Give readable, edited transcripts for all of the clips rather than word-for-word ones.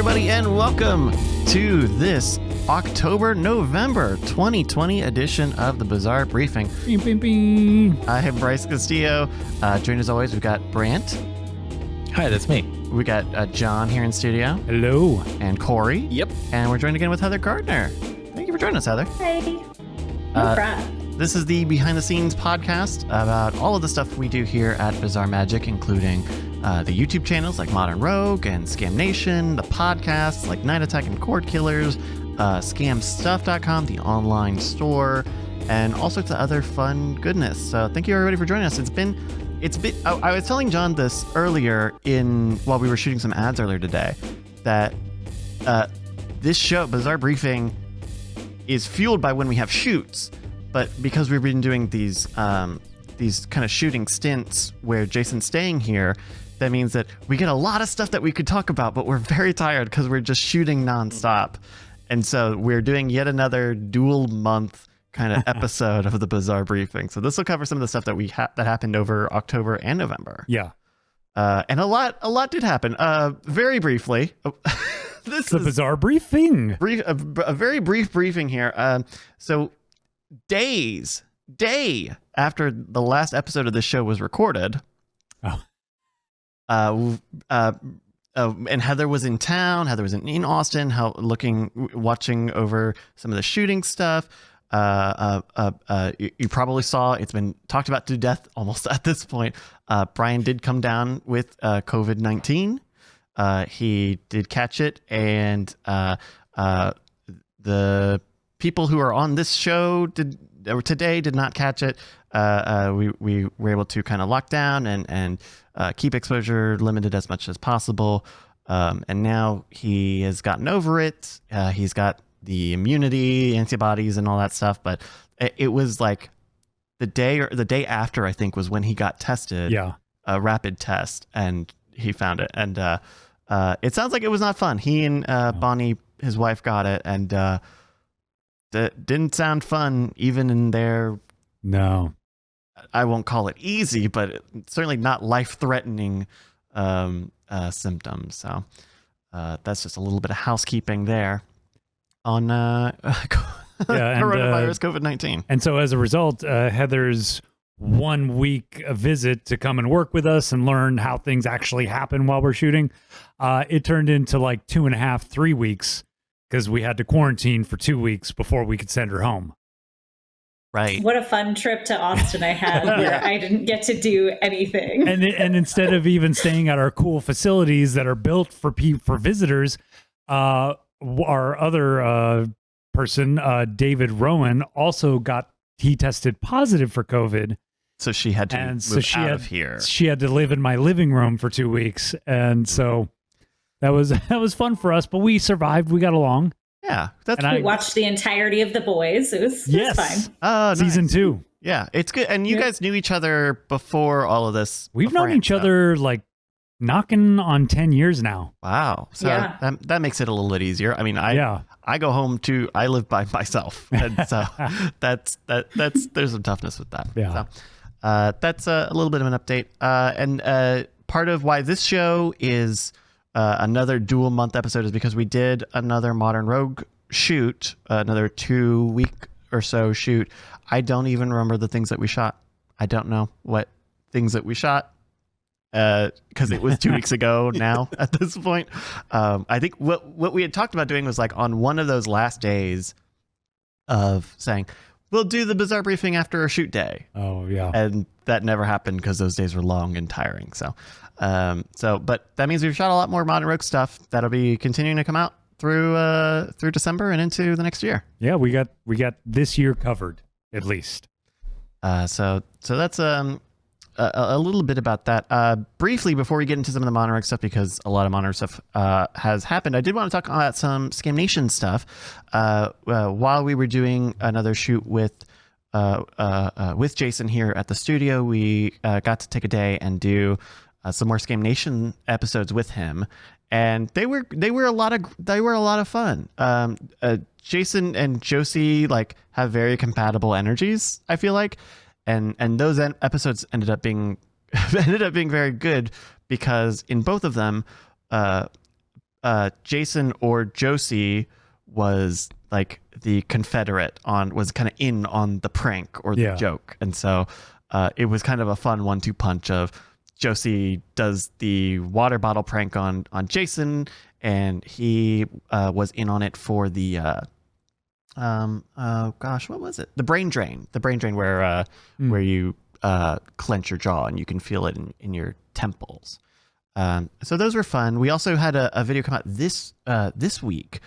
everybody, and welcome to this October-November 2020 edition of the Bizarre Briefing. Bing, bing, bing. I am Bryce Castillo. Joined as always, we've got Brandt. Hi, that's me. We got John here in studio. Hello. And Corey. Yep. And we're joined again with Heather Gardner. Thank you for joining us, Heather. Hey. No problem. This is the behind-the-scenes podcast about all of the stuff we do here at Bizarre Magic, including the YouTube channels like Modern Rogue and Scam Nation, the podcasts like Night Attack and Cord Killers, scamstuff.com, the online store, and all sorts of other fun goodness. So thank you everybody for joining us. It's been. I was telling John this earlier while we were shooting some ads earlier today, that this show, Bizarre Briefing, is fueled by when we have shoots, but because we've been doing these kind of shooting stints where Jason's staying here, that means that we get a lot of stuff that we could talk about, but we're very tired because we're just shooting nonstop. And so we're doing yet another dual month kind of episode of the Bizarre Briefing. So this will cover some of the stuff that that happened over October and November. Yeah. And a lot did happen. Very briefly. This is the Bizarre Briefing. A very brief briefing here. So day after the last episode of this show was recorded, and Heather was in town. Heather was in Austin, watching over some of the shooting stuff. You probably saw, it's been talked about to death almost at this point. Brian did come down with COVID-19. He did catch it, and the people who are on this show today did not catch it. We were able to kind of lock down and keep exposure limited as much as possible. And now he has gotten over it. He's got the immunity, antibodies, and all that stuff. But it was like the day after, I think, was when he got tested. Yeah. A rapid test, and he found it. And it sounds like it was not fun. He and Bonnie, his wife, got it, and that didn't sound fun, even in their... No. I won't call it easy, but certainly not life-threatening symptoms. So that's just a little bit of housekeeping there on coronavirus, COVID-19. And so as a result, Heather's 1 week visit to come and work with us and learn how things actually happen while we're shooting, it turned into like 2.5, 3 weeks, because we had to quarantine for 2 weeks before we could send her home. Right. What a fun trip to Austin I had where I didn't get to do anything. And instead of even staying at our cool facilities that are built for visitors, our other person, David Rowan, also he tested positive for COVID. So she had to move out of here. She had to live in my living room for 2 weeks. And so that was fun for us, but we survived. We got along. Yeah, we watched the entirety of The Boys. It was fine. Nice. Season 2. Yeah, it's good. And you guys knew each other before all of this. We've known each other like knocking on 10 years now. Wow. So that makes it a little bit easier. I mean, I go home I live by myself, and so that's there's some toughness with that. Yeah. So that's a little bit of an update. And part of why this show is another dual month episode is because we did another Modern Rogue shoot, another 2 week or so shoot. I don't even remember the things that we shot. I don't know what things that we shot because it was 2 weeks ago now at this point. I think what we had talked about doing was like on one of those last days of saying, we'll do the Bizarre Briefing after a shoot day. Oh, yeah. And that never happened because those days were long and tiring. But that means we've shot a lot more Modern Rogue stuff that'll be continuing to come out through December and into the next year. Yeah, we got this year covered at least. So that's a little bit about that. Briefly, before we get into some of the Modern Rogue stuff, because a lot of Modern Rogue stuff has happened, I did want to talk about some Scam Nation stuff. While we were doing another shoot with Jason here at the studio, we got to take a day and do some more Scam Nation episodes with him, and they were a lot of fun. Jason and Josie have very compatible energies, I feel like, and those episodes ended up being very good because in both of them, Jason or Josie was like the Confederate was kind of in on the prank or the joke. And so it was kind of a fun 1-2 punch of Josie does the water bottle prank on Jason, and he was in on it for the oh gosh, what was it? The brain drain where you clench your jaw and you can feel it in your temples. So those were fun. We also had a video come out this week,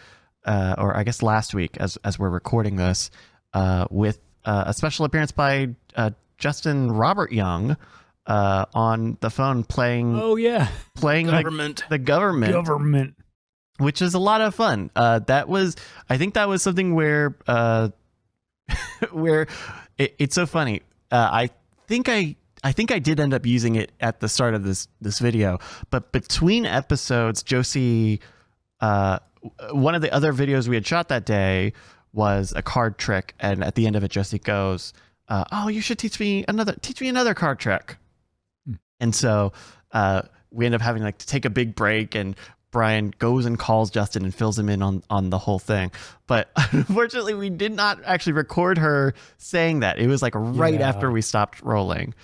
or I guess last week as we're recording this, with a special appearance by Justin Robert Young on the phone playing the government, which is a lot of fun. I think that was something where it's so funny. I think I did end up using it at the start of this video, but between episodes, Josie, one of the other videos we had shot that day was a card trick, and at the end of it, Josie goes, "Oh, you should teach me another card trick." And so we end up having to take a big break, and Brian goes and calls Justin and fills him in on the whole thing. But unfortunately, we did not actually record her saying that. It was right after we stopped rolling.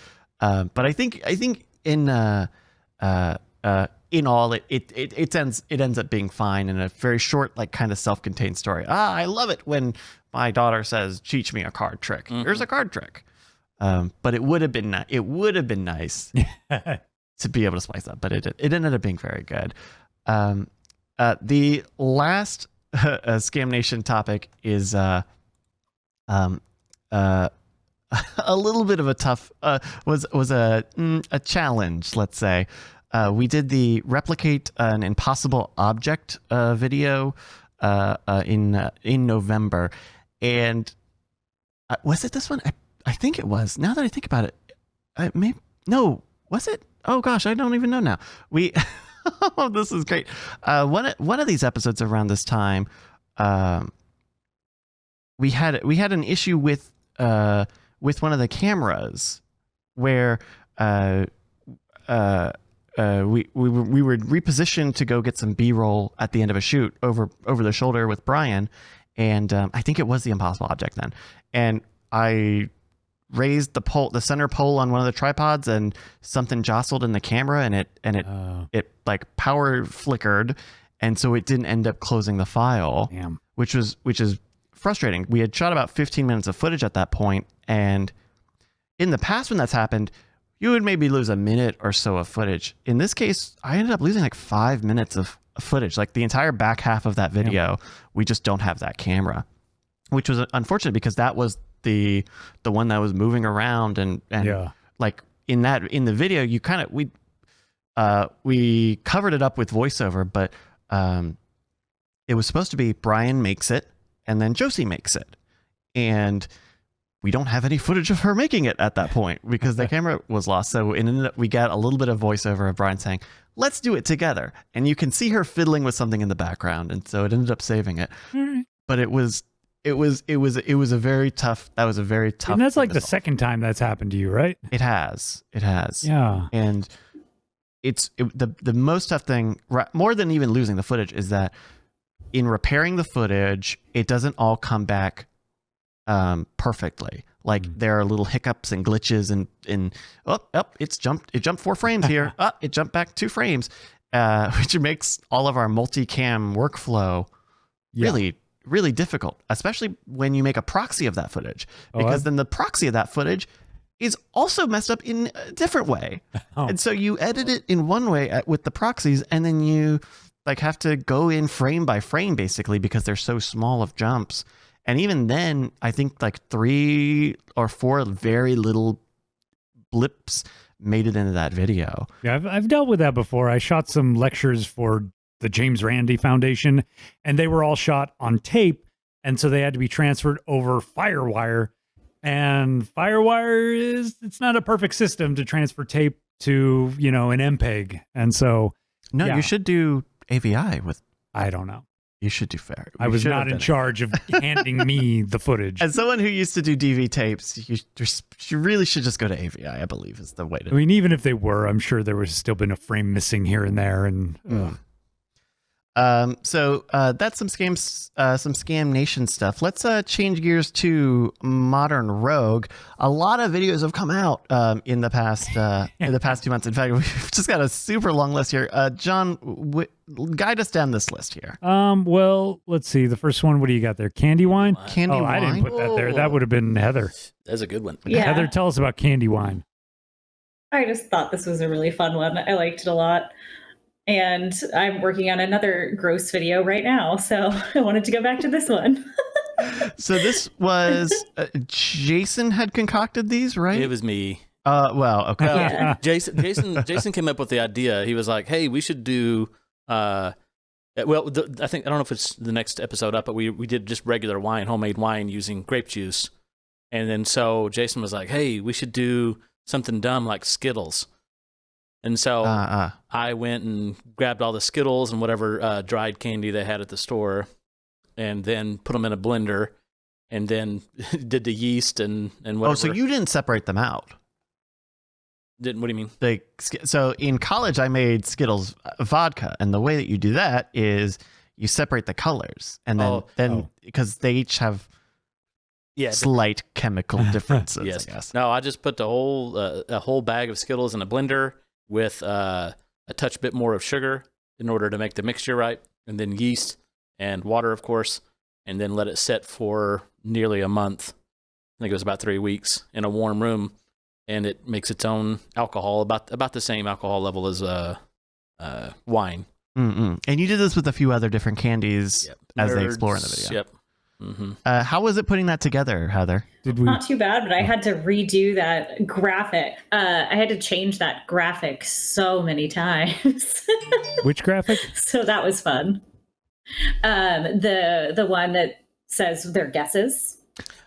But I think in all it ends up being fine in a very short, kind of self-contained story. I love it when my daughter says, "Teach me a card trick." Mm-hmm. Here's a card trick. But it would have been nice to be able to splice that, but it ended up being very good. The last Scam Nation topic is a little bit of a tough was a challenge, let's say. We did the replicate an impossible object video in November, and was it this one? I think it was. Now that I think about it, was it? Oh gosh, I don't even know now. Oh, this is great. One of these episodes around this time, we had an issue with one of the cameras where we were repositioned to go get some B-roll at the end of a shoot over the shoulder with Brian, and I think it was the impossible object then, and I raised the center pole on one of the tripods, and something jostled in the camera, and it power flickered, and so it didn't end up closing the file. Damn. which is frustrating. We had shot about 15 minutes of footage at that point, and in the past when that's happened, you would maybe lose a minute or so of footage. In this case, I ended up losing 5 minutes of footage, the entire back half of that video. We just don't have that camera, which was unfortunate because that was the one that was moving around, and in the video we covered it up with voiceover, but it was supposed to be Brian makes it and then Josie makes it, and we don't have any footage of her making it at that point because the camera was lost. So we got a little bit of voiceover of Brian saying, "Let's do it together," and you can see her fiddling with something in the background, and so it ended up saving it. But it was a very tough. That was a very tough. And that's the second time that's happened to you, right? It has. Yeah. And the most tough thing, more than even losing the footage, is that in repairing the footage, it doesn't all come back perfectly. There are little hiccups and glitches, and it jumped 4 frames here. It jumped back 2 frames, which makes all of our multicam workflow really difficult, especially when you make a proxy of that footage, because then the proxy of that footage is also messed up in a different way. And so you edit it in one way with the proxies, and then you have to go in frame by frame basically because they're so small of jumps. And even then, I think 3 or 4 very little blips made it into that video. Yeah, I've dealt with that before. I shot some lectures for the James Randi Foundation, and they were all shot on tape, and so they had to be transferred over Firewire. And Firewire it's not a perfect system to transfer tape to, an MPEG. And so you should do AVI with. I don't know. You should do fair. I was not in charge of handing me the footage. As someone who used to do DV tapes, you really should just go to AVI, I believe, is the way to. I mean, even if they were, I'm sure there was still been a frame missing here and there. And So that's some Scam Nation stuff. Let's change gears to Modern Rogue. A lot of videos have come out in the past 2 months. In fact, we've just got a super long list here. John, guide us down this list here. Well, let's see. The first one, what do you got there? Candy wine? Candy wine? I didn't put that there. That would have been Heather. That's a good one. Yeah. Heather, tell us about candy wine. I just thought this was a really fun one. I liked it a lot. And I'm working on another gross video right now, so I wanted to go back to this one. So this was Jason had concocted these, right? It was me. Well, okay. Yeah. Jason came up with the idea. He was like, "Hey, we should do." I don't know if it's the next episode up, but we did just regular wine, homemade wine using grape juice, and then so Jason was like, "Hey, we should do something dumb like Skittles." And so I went and grabbed all the Skittles and whatever dried candy they had at the store, and then put them in a blender, and then did the yeast and whatever. Oh, so you didn't separate them out? Didn't? What do you mean? So in college, I made Skittles vodka, and the way that you do that is you separate the colors, and then because they each have slight chemical differences. Yes. I guess. No, I just put the whole bag of Skittles in a blender with a touch bit more of sugar in order to make the mixture right, and then yeast and water, of course, and then let it set for nearly a month. I think it was about 3 weeks in a warm room, and it makes its own alcohol, about the same alcohol level as wine. Mm-mm. And you did this with a few other different candies as they explore in the video. Yep. Mm-hmm. How was it putting that together, Heather? Not too bad, but I had to redo that graphic. I had to change that graphic so many times. Which graphic? So that was fun. The one that says their guesses.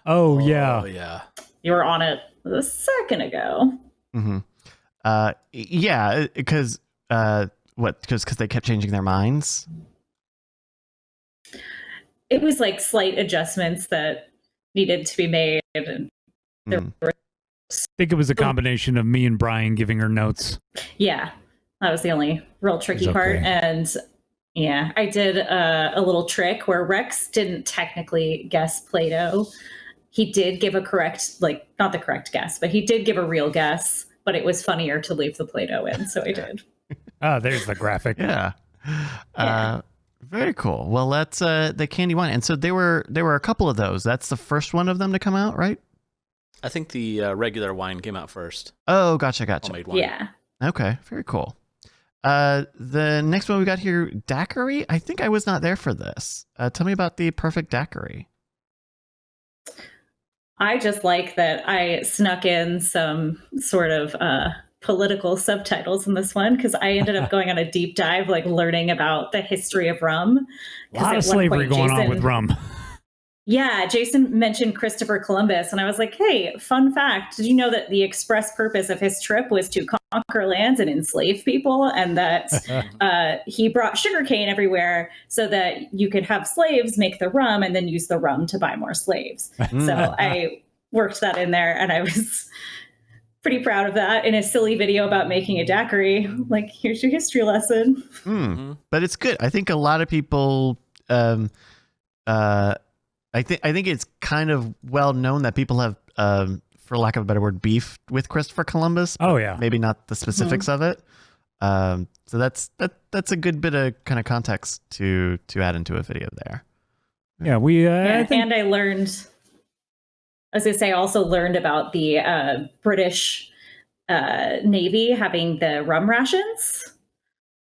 Oh yeah. Oh yeah. You were on it a second ago. Mm-hmm. Yeah, because because they kept changing their minds. It was like slight adjustments that needed to be made. And there were... I think it was a combination of me and Brian giving her notes. Yeah, that was the only real tricky part. And yeah, I did a little trick where Rex didn't technically guess Play-Doh. He did give a correct, not the correct guess, but he did give a real guess, but it was funnier to leave the Play-Doh in, so I did. There's the graphic. Yeah. Very cool. Well, that's the candy wine. And so there were a couple of those. That's the first one of them to come out, right? I think the regular wine came out first. Oh, gotcha. Homemade wine. Yeah. Okay, very cool. The next one we got here, daiquiri. I think I was not there for this. Tell me about the perfect daiquiri. I just like that I snuck in some sort of political subtitles in this one because I ended up going on a deep dive, learning about the history of rum. A lot of slavery going on with rum. Yeah, Jason mentioned Christopher Columbus, and I was like, hey, fun fact, did you know that the express purpose of his trip was to conquer lands and enslave people, and that he brought sugarcane everywhere so that you could have slaves make the rum and then use the rum to buy more slaves. So I worked that in there, and I was pretty proud of that in a silly video about making a daiquiri. Here's your history lesson. But it's good. I think a lot of people... I think it's kind of well known that people have, for lack of a better word, beef with Christopher Columbus. Oh yeah, maybe not the specifics of it. So that's a good bit of kind of context to add into a video there. Yeah, we. And I learned, as I say, also learned about the British Navy having the rum rations.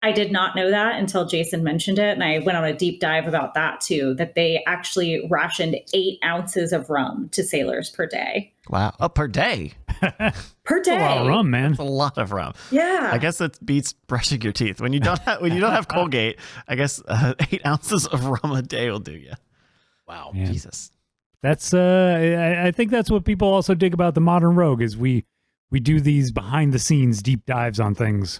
I did not know that until Jason mentioned it, and I went on a deep dive about that too, that they actually rationed 8 ounces of rum to sailors per day. Wow. Oh, per day? Per day. That's a lot of rum, man. That's a lot of rum. Yeah. I guess it beats brushing your teeth. When you don't have Colgate, I guess 8 ounces of rum a day will do you. Wow. Man. Jesus. That's I think that's what people also dig about the Modern Rogue is we do these behind the scenes deep dives on things.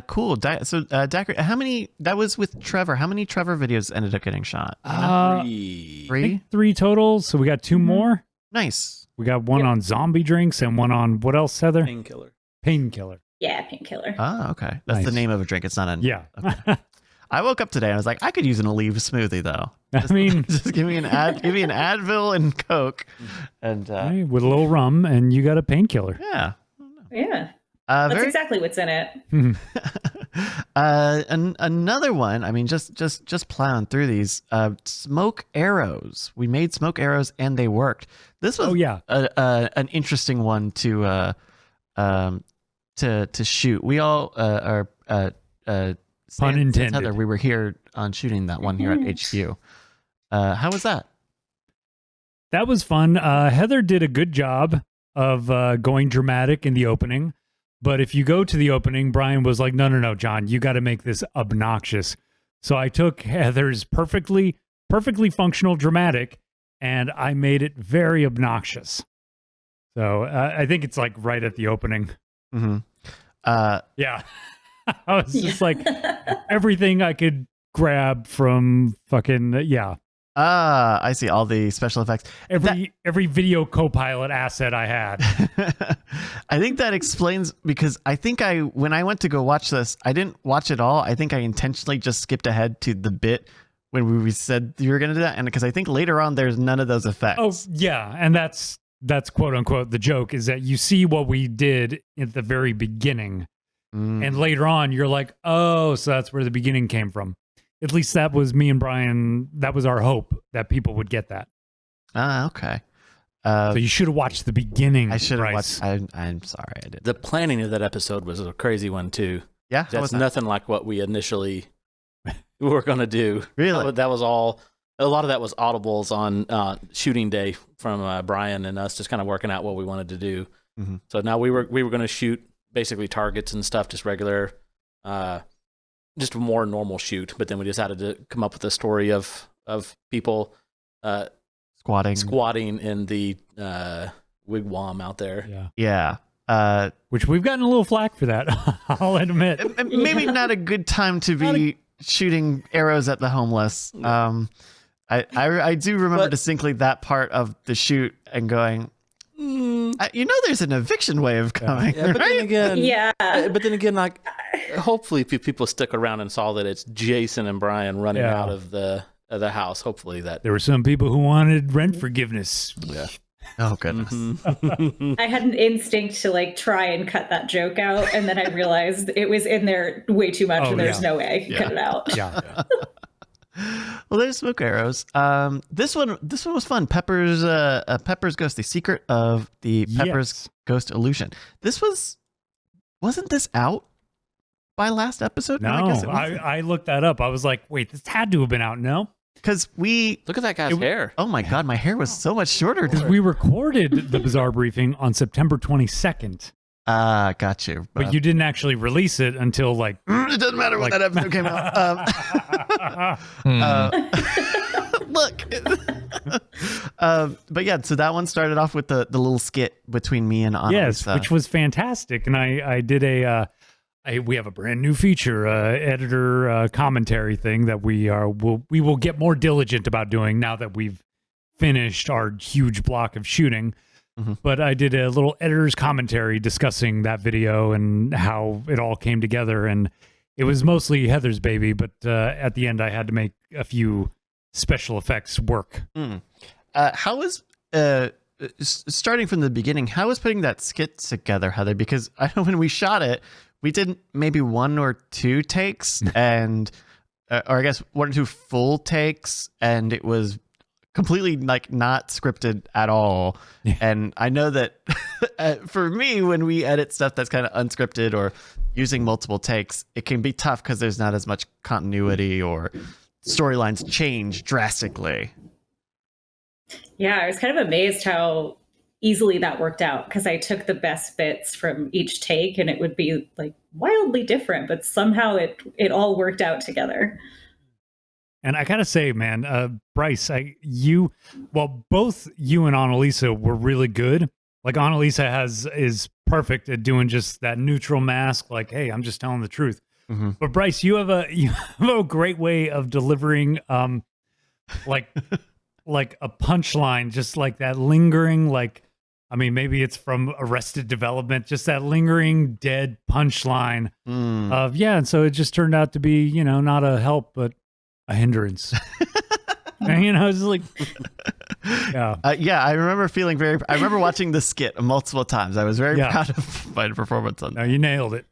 Cool. Daiquiri, how many, that was with Trevor. How many Trevor videos ended up getting shot? 3. 3? 3 total. So we got 2 more. Nice. We got one on zombie drinks and one on what else, Heather? Painkiller. Painkiller. Yeah, painkiller. Oh, okay. That's the Nice. name of a drink. It's not a Yeah. Okay. I woke up today and I was like, I could use an Aleve smoothie though. I mean, Just give me an Advil and Coke, and hey, with a little rum, and you got a painkiller. yeah. Yeah, that's Very exactly what's in it. another one. I mean, just plowing through these. Smoke arrows. We made smoke arrows and they worked. This was an interesting one to shoot. We all are Pun intended. Heather, we were here on shooting that one here at HQ. How was that? That was fun. Heather did a good job of going dramatic in the opening. But if you go to the opening, Brian was like, no, John, you got to make this obnoxious. So I took Heather's perfectly functional dramatic, and I made it very obnoxious. So I think it's like right at the opening. Mm-hmm. Yeah. I was just like everything I could grab from fucking, yeah. I see all the special effects. Every video co-pilot asset I had. I think that explains, because I think when I went to go watch this, I didn't watch it all. I think I intentionally just skipped ahead to the bit when we said you were going to do that, and because I think later on there's none of those effects. Oh yeah, and that's quote unquote the joke, is that you see what we did at the very beginning, and later on you're like, oh, so that's where the beginning came from. At least that was me and Brian. That was our hope, that people would get that. Okay. So you should have watched the beginning. I should have watched. I'm sorry, I didn't. The planning of that episode was a crazy one too. Yeah, that's nothing like what we initially were going to do. Really, that was all. A lot of that was audibles on shooting day from Brian and us, just kind of working out what we wanted to do. Mm-hmm. So now we were going to shoot basically targets and stuff, just regular. Just a more normal shoot, but then we decided to come up with a story of people squatting in the wigwam out there. Yeah. Which we've gotten a little flack for that. I'll admit. Maybe not a good time to be shooting arrows at the homeless. I do remember distinctly that part of the shoot and going, there's an eviction wave coming. Yeah, but right? then again, like, hopefully people stick around and saw that it's Jason and Brian running out of the house. Hopefully that there were some people who wanted rent forgiveness. Yeah. Oh goodness. I had an instinct to like try and cut that joke out, and then I realized it was in there way too much, and there's no way I could cut it out. Yeah. Well, there's smoke arrows. This one was fun. Pepper's Ghost: The Secret of the Pepper's Ghost Illusion. Wasn't this out by last episode? No, I guess it wasn't. I looked that up. I was like, wait, this had to have been out. No, because look at that guy's hair. Oh my god, my hair was so much shorter. Because we recorded the Bizarre Briefing on September 22nd. Got you. But you didn't actually release it until like... It doesn't matter when that episode came out. Look. But yeah, so that one started off with the little skit between me and Annalisa. Yes, which was fantastic. And I did we have a brand new feature, editor commentary thing that we will get more diligent about doing now that we've finished our huge block of shooting. Mm-hmm. But I did a little editor's commentary discussing that video and how it all came together. And it was mostly Heather's baby, but at the end I had to make a few special effects work. How was, starting from the beginning, how was putting that skit together, Heather? Because I know when we shot it, we did maybe 1 or 2 takes and, or I guess 1 or 2 full takes, and it was completely like not scripted at all. And I know that for me, when we edit stuff that's kind of unscripted or using multiple takes, it can be tough because there's not as much continuity or storylines change drastically. Yeah, I was kind of amazed how easily that worked out, because I took the best bits from each take and it would be like wildly different, but somehow it all worked out together. And I gotta say, man, Bryce, both you and Annalisa were really good. Like Annalisa is perfect at doing just that neutral mask, like, hey, I'm just telling the truth. Mm-hmm. But Bryce, you have a great way of delivering, like a punchline, just like that lingering, like I mean, maybe it's from Arrested Development, just that lingering dead punchline of, and so it just turned out to be, not a help, but a hindrance. And, it's like, I remember watching the skit multiple times. I was very proud of my performance on that. No, you nailed it.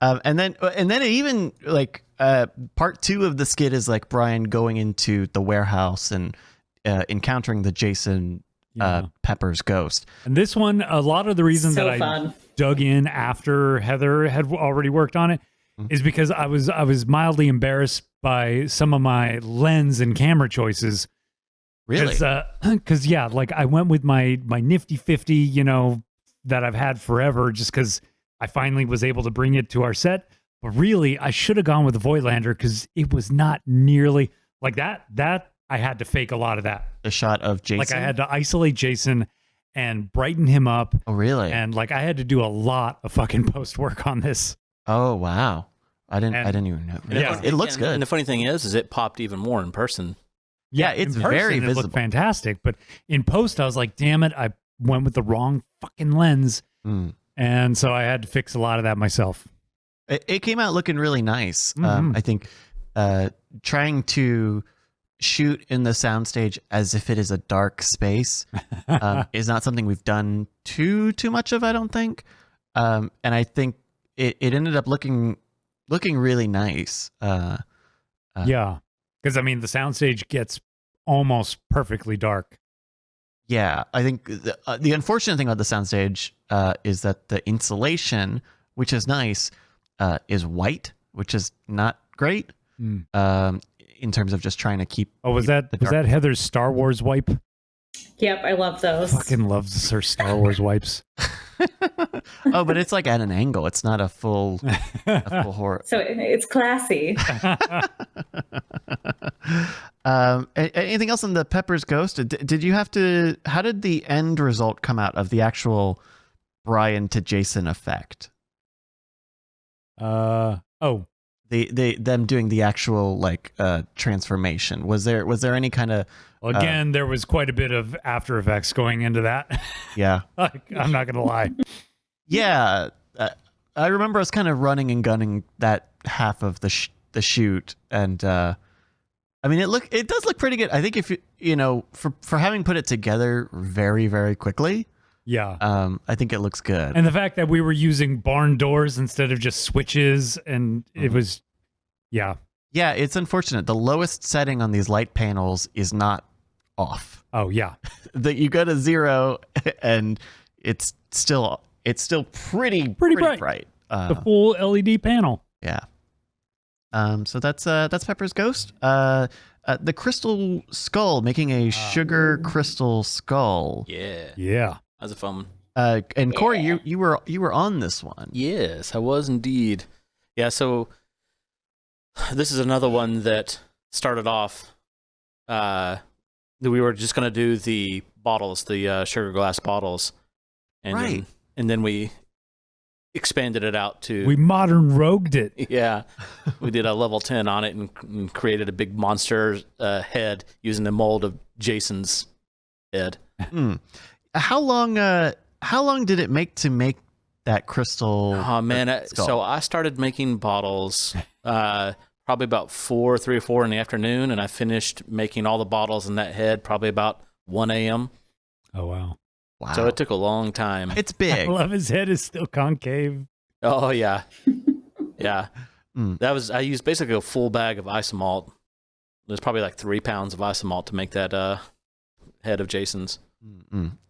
And then it even like part 2 of the skit is like Brian going into the warehouse and encountering the Jason Pepper's ghost. And this one, a lot of the reason that I dug in after Heather had already worked on it is because I was mildly embarrassed by some of my lens and camera choices. Really? Because like I went with my nifty 50, that I've had forever, just because I finally was able to bring it to our set. But really, I should have gone with the Voigtlander because it was not nearly like that. I had to fake a lot of that. The shot of Jason? Like I had to isolate Jason and brighten him up. Oh, really? And like I had to do a lot of fucking post work on this. Oh, wow. I didn't even know. Yeah, it looks good. And the funny thing is it popped even more in person. Yeah, it's in person, very visible. It looked fantastic. But in post, I was like, damn it, I went with the wrong fucking lens. And so I had to fix a lot of that myself. It came out looking really nice. I think trying to shoot in the soundstage as if it is a dark space is not something we've done too much of, I don't think. And I think it ended up looking really nice. Yeah, because I mean the soundstage gets almost perfectly dark. Yeah, I think the unfortunate thing about the soundstage is that the insulation, which is nice, is white, which is not great. In terms of just trying to keep. Oh, was that Heather's Star Wars wipe? Yep, I love those. Fucking loves her Star Wars wipes. Oh, but it's like at an angle. It's not a full horror. So it's classy. Anything else on the Pepper's Ghost? Did you have to? How did the end result come out of the actual Brian to Jason effect? Them doing the actual like transformation. Was there any kind of? Well, again, there was quite a bit of After Effects going into that. Yeah, I'm not gonna lie. Yeah, I remember us kind of running and gunning that half of the shoot, and I mean it does look pretty good. I think if for having put it together very, very quickly. Yeah. I think it looks good. And the fact that we were using barn doors instead of just switches, and it was, yeah. Yeah, it's unfortunate. The lowest setting on these light panels is not off. Oh, yeah. That you go to 0 and it's still pretty bright. The full LED panel. Yeah. So that's Pepper's Ghost. The crystal skull, making a sugar crystal skull. Yeah. Yeah. That was a fun one. And Corey, you were on this one. Yes, I was indeed. Yeah, so this is another one that started off that we were just going to do the bottles, the sugar glass bottles. And then we expanded it out to... We modern rogued it. Yeah. We did a level 10 on it and created a big monster head using the mold of Jason's head. How long did it make to make that crystal? Oh man, so I started making bottles probably about 3 or 4 in the afternoon, and I finished making all the bottles in that head probably about 1 a.m. Oh wow. So it took a long time. It's big. I love his head is still concave. Oh yeah. Yeah. I used basically a full bag of isomalt. There's probably like 3 pounds of isomalt to make that head of Jason's.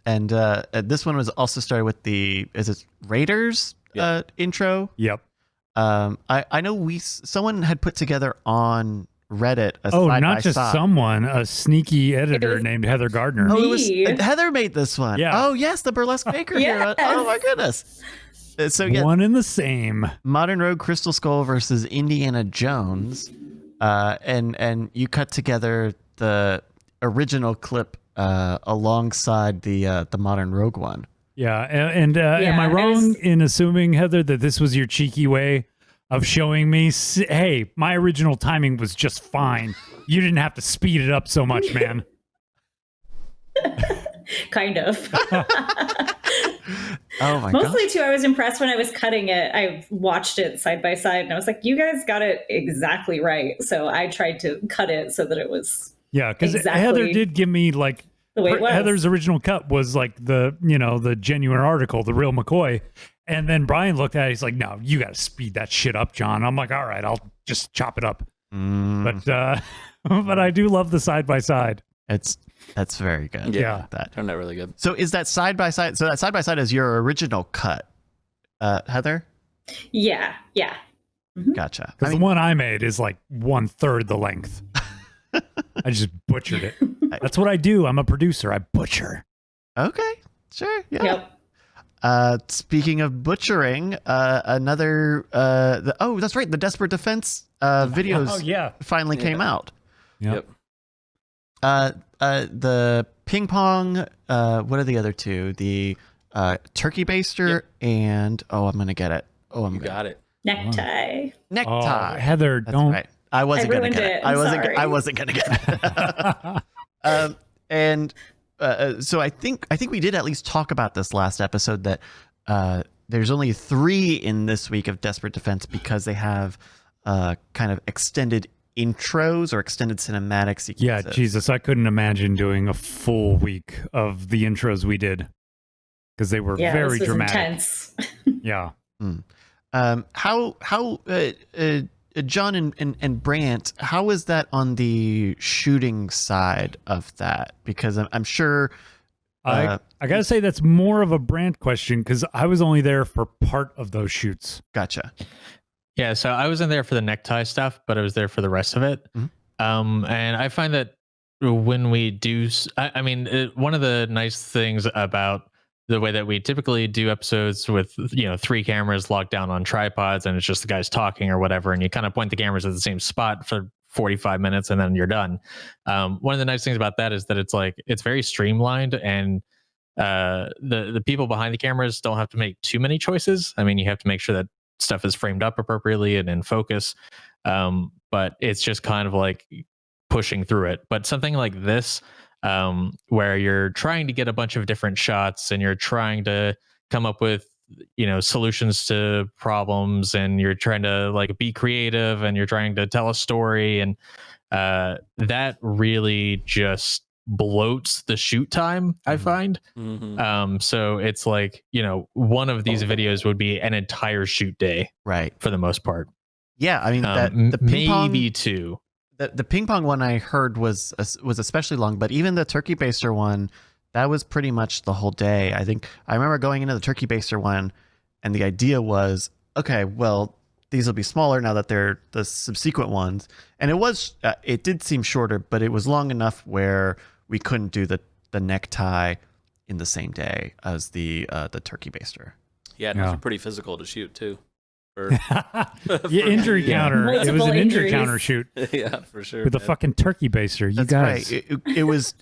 And this one was also started with is it Raiders intro? Yep. I know someone had put together on Reddit a not just someone, a sneaky editor named Heather Gardner. Oh, it was Heather made this one. Yeah. Oh yes, the burlesque baker hero. Oh my goodness. So yeah, one and the same. Modern Rogue Crystal Skull versus Indiana Jones, and you cut together the original clip alongside the Modern Rogue one. Yeah, and am I wrong in assuming, Heather, that this was your cheeky way of showing me, hey, my original timing was just fine. You didn't have to speed it up so much, man. Kind of. Oh my Mostly gosh. too, I was impressed when I was cutting it. I watched it side by side and I was like, you guys got it exactly right. So I tried to cut it so that it was Yeah, because exactly Heather did give me like the way it was. Heather's original cut was like the genuine article, the real McCoy. And then Brian looked at it, he's like, no, you got to speed that shit up, John. I'm like, all right, I'll just chop it up. But I do love the side by side. That's very good. Yeah. That Turned out really good. So is that side by side? So that side by side is your original cut, Heather? Yeah. Gotcha. Because the one I made is like 1/3 the length. I just butchered it. That's what I do. I'm a producer. I butcher. Okay, sure. Yeah. Yep. Speaking of butchering, another. That's right. The Desperate Defense videos finally came out. Yep. The ping pong. What are the other two? The turkey baster and I'm gonna get it. You got it. Necktie. Necktie. Oh, Heather, That's don't. right. I wasn't gonna ruined get it. it. I'm sorry. I wasn't gonna get it. So I think we did at least talk about this last episode that there's only 3 in this week of Desperate Defense because they have kind of extended intros or extended cinematic sequences. Yeah, Jesus, I couldn't imagine doing a full week of the intros we did because they were very this was dramatic. Intense. Yeah. How John and Brandt, how is that on the shooting side of that? Because I'm sure. I gotta say that's more of a Brandt question because I was only there for part of those shoots. Gotcha. Yeah, so I wasn't there for the necktie stuff, but I was there for the rest of it. Mm-hmm. And I find that when we do, one of the nice things about the way that we typically do episodes with 3 cameras locked down on tripods and it's just the guys talking or whatever, and you kind of point the cameras at the same spot for 45 minutes and then you're done. One of the nice things about that is that it's very streamlined, and the people behind the cameras don't have to make too many choices. I mean, you have to make sure that stuff is framed up appropriately and in focus, but it's just kind of like pushing through it. But something like this, where you're trying to get a bunch of different shots and you're trying to come up with solutions to problems, and you're trying to like be creative, and you're trying to tell a story, and that really just bloats the shoot time, I find. So it's like, one of these videos would be an entire shoot day, right, for the most part. Yeah, I mean the ping pong, maybe 2. The ping pong one I heard was especially long, but even the turkey baster one, that was pretty much the whole day. I think I remember going into the turkey baster one, and the idea was, okay, well, these will be smaller now that they're the subsequent ones, and it did seem shorter, but it was long enough where we couldn't do the necktie in the same day as the turkey baster. Yeah, it was pretty physical to shoot too. Injury counter. It was Multiple an injury injuries. counter shoot Yeah, for sure. with a fucking turkey baster. You That's guys. right.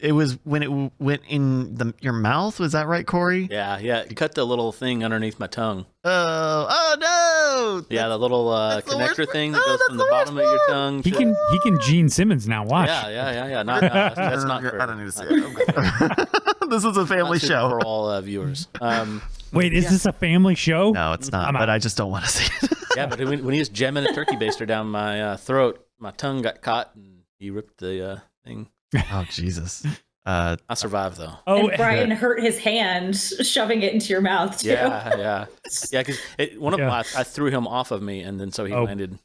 It was when it went in your mouth. Was that right, Corey? Yeah. You cut the little thing underneath my tongue. Oh no! Yeah, the little that's the worst connector part. thing that Oh, goes that's from the the bottom of worst your part. tongue. He can Gene Simmons now. Watch. Yeah. That's not for, I don't need to see it. This is a family not suited show. for all viewers. Wait, is this a family show? No, it's not. I'm But out. I just don't want to see it. Yeah, but when he was jamming a turkey baster down my throat, my tongue got caught and he ripped the thing. Oh Jesus! I survived though. Oh, And Brian hurt his hand shoving it into your mouth too. Yeah. Because I threw him off of me, and then so he landed.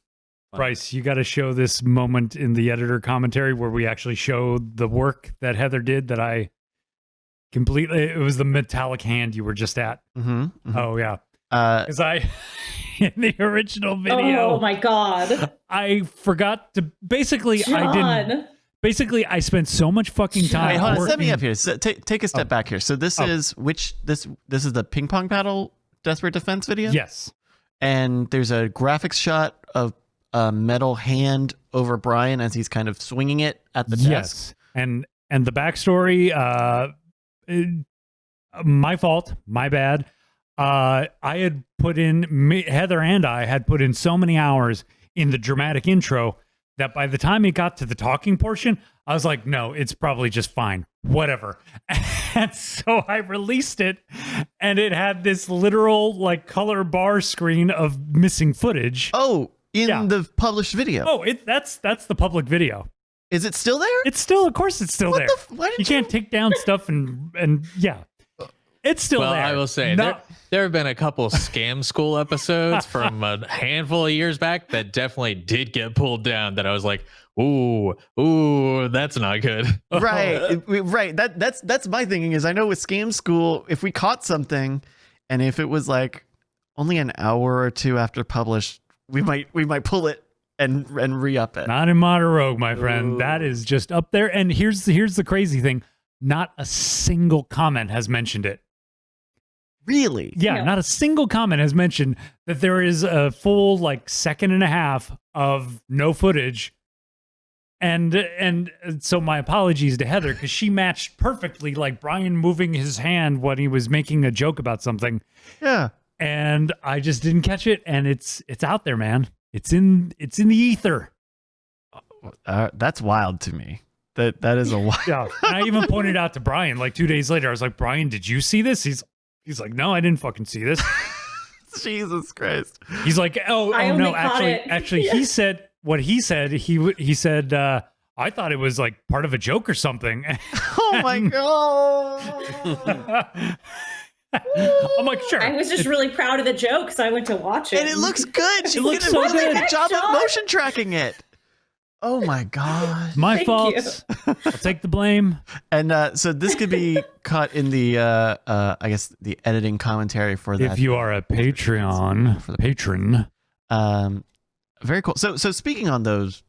Bryce, you got to show this moment in the editor commentary where we actually show the work that Heather did that I completely. It was the metallic hand you were just at. Mm-hmm. Oh yeah. Because in the original video, Oh my God. I forgot to basically. John. I spent so much fucking time. Wait, hold on. Set working- me up here. So, take a step back here. So this is this is the ping pong paddle Desperate Defense video. Yes. And there's a graphics shot of a metal hand over Brian as he's kind of swinging it at the desk. Yes. And the backstory. My fault. My bad. I had put in Heather and I had put in so many hours in the dramatic intro that by the time it got to the talking portion, I was like, no, it's probably just fine. Whatever. And so I released it, and it had this literal like color bar screen of missing footage. Oh, in the published video. Oh, that's the public video. Is it still there? It's still, of course, it's still What there. why did You can't take down stuff and yeah, it's still Well, there. I will say there have been a couple scam school episodes from a handful of years back that definitely did get pulled down. That I was like, ooh, that's not good. Right. That's my thinking is I know with Scam School, if we caught something and if it was like only an hour or two after published, we might pull it and re-up it. Not in Modern Rogue, my friend. That is just up there. And here's the crazy thing. Not a single comment has mentioned it. Really? Yeah, No. not a single comment has mentioned that there is a full like second and a half of no footage. And so my apologies to Heather because she matched perfectly like Brian moving his hand when he was making a joke about something. Yeah. And I just didn't catch it, and it's out there, man. It's in the ether. That's wild to me. That is a wild. Yeah. And I even pointed out to Brian like 2 days later. I was like, Brian, did you see this? He's like, no, I didn't fucking see this. Jesus Christ. He's like, oh I only no, caught it. actually, Yeah. he said what he said. He said, I thought it was like part of a joke or something. Oh my god. I'm like, sure. I was just really proud of the joke, so I went to watch it. And it looks good. She looks did a so really good. good job of John. motion tracking it. Oh my god. My Thank fault. I'll take the blame. And so this could be cut in the I guess the editing commentary for that. If you are a Patreon For the patron, very cool. So speaking on those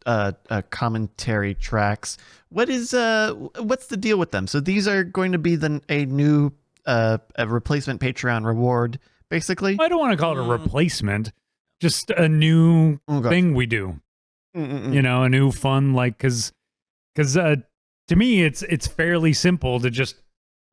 commentary tracks, what's the deal with them? So these are going to be a new a replacement Patreon reward, basically. I don't want to call it a replacement, just a new Okay. thing we do. Mm-mm-mm. You know, a new fun, like, because to me it's fairly simple to just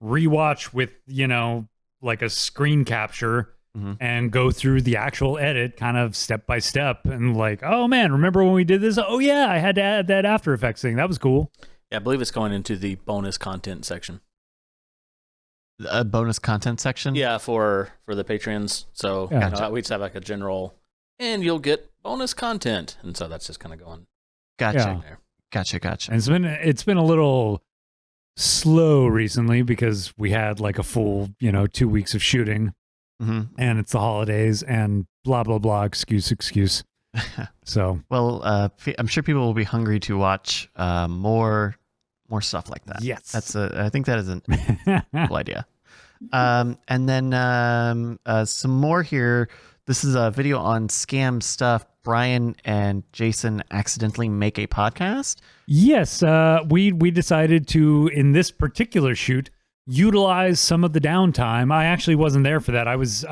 rewatch with, you know, like a screen capture Mhm. and go through the actual edit kind of step by step and like, oh man, remember when we did this? Oh yeah, I had to add that After Effects thing. That was cool. Yeah, I believe it's going into the bonus content section. A bonus content section. Yeah, for the Patreons. So Yeah. you know, we just have like a general, and you'll get bonus content, and so that's just kind of going Gotcha. Yeah. there. Gotcha. And it's been a little slow recently because we had like a full, you know, 2 weeks of shooting hmm and it's the holidays and blah blah blah, excuse. So Well, I'm sure people will be hungry to watch more stuff like that. yes. I think that is a cool idea. And then some more here. This is a video on scam stuff. Brian and Jason accidentally make a podcast. Yes, we decided to, in this particular shoot, utilize some of the downtime. I actually wasn't there for that. I was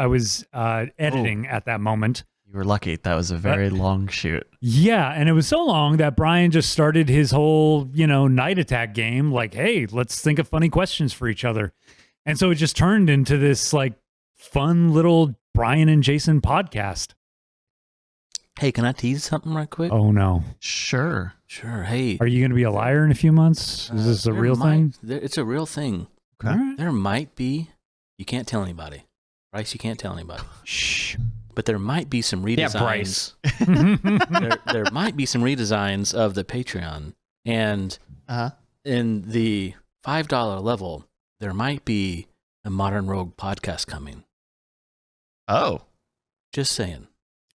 editing at that moment. You were lucky. That was a very long shoot. Yeah, and it was so long that Brian just started his whole, you know, night attack game. Like, hey, let's think of funny questions for each other. And so it just turned into this like fun little Brian and Jason podcast. Hey, can I tease something right quick? Oh no. Sure. Sure. Hey, Are you going to be a liar in a few months? Is this a there real thing? It's a real thing. Okay. All right. There might be. You can't tell anybody, Bryce. You can't tell anybody. Shh. But there might be some Yeah, redesigns. Bryce. there might be some redesigns of the Patreon, and Uh-huh. in the $5 level, there might be a Modern Rogue podcast coming. Oh. Just saying.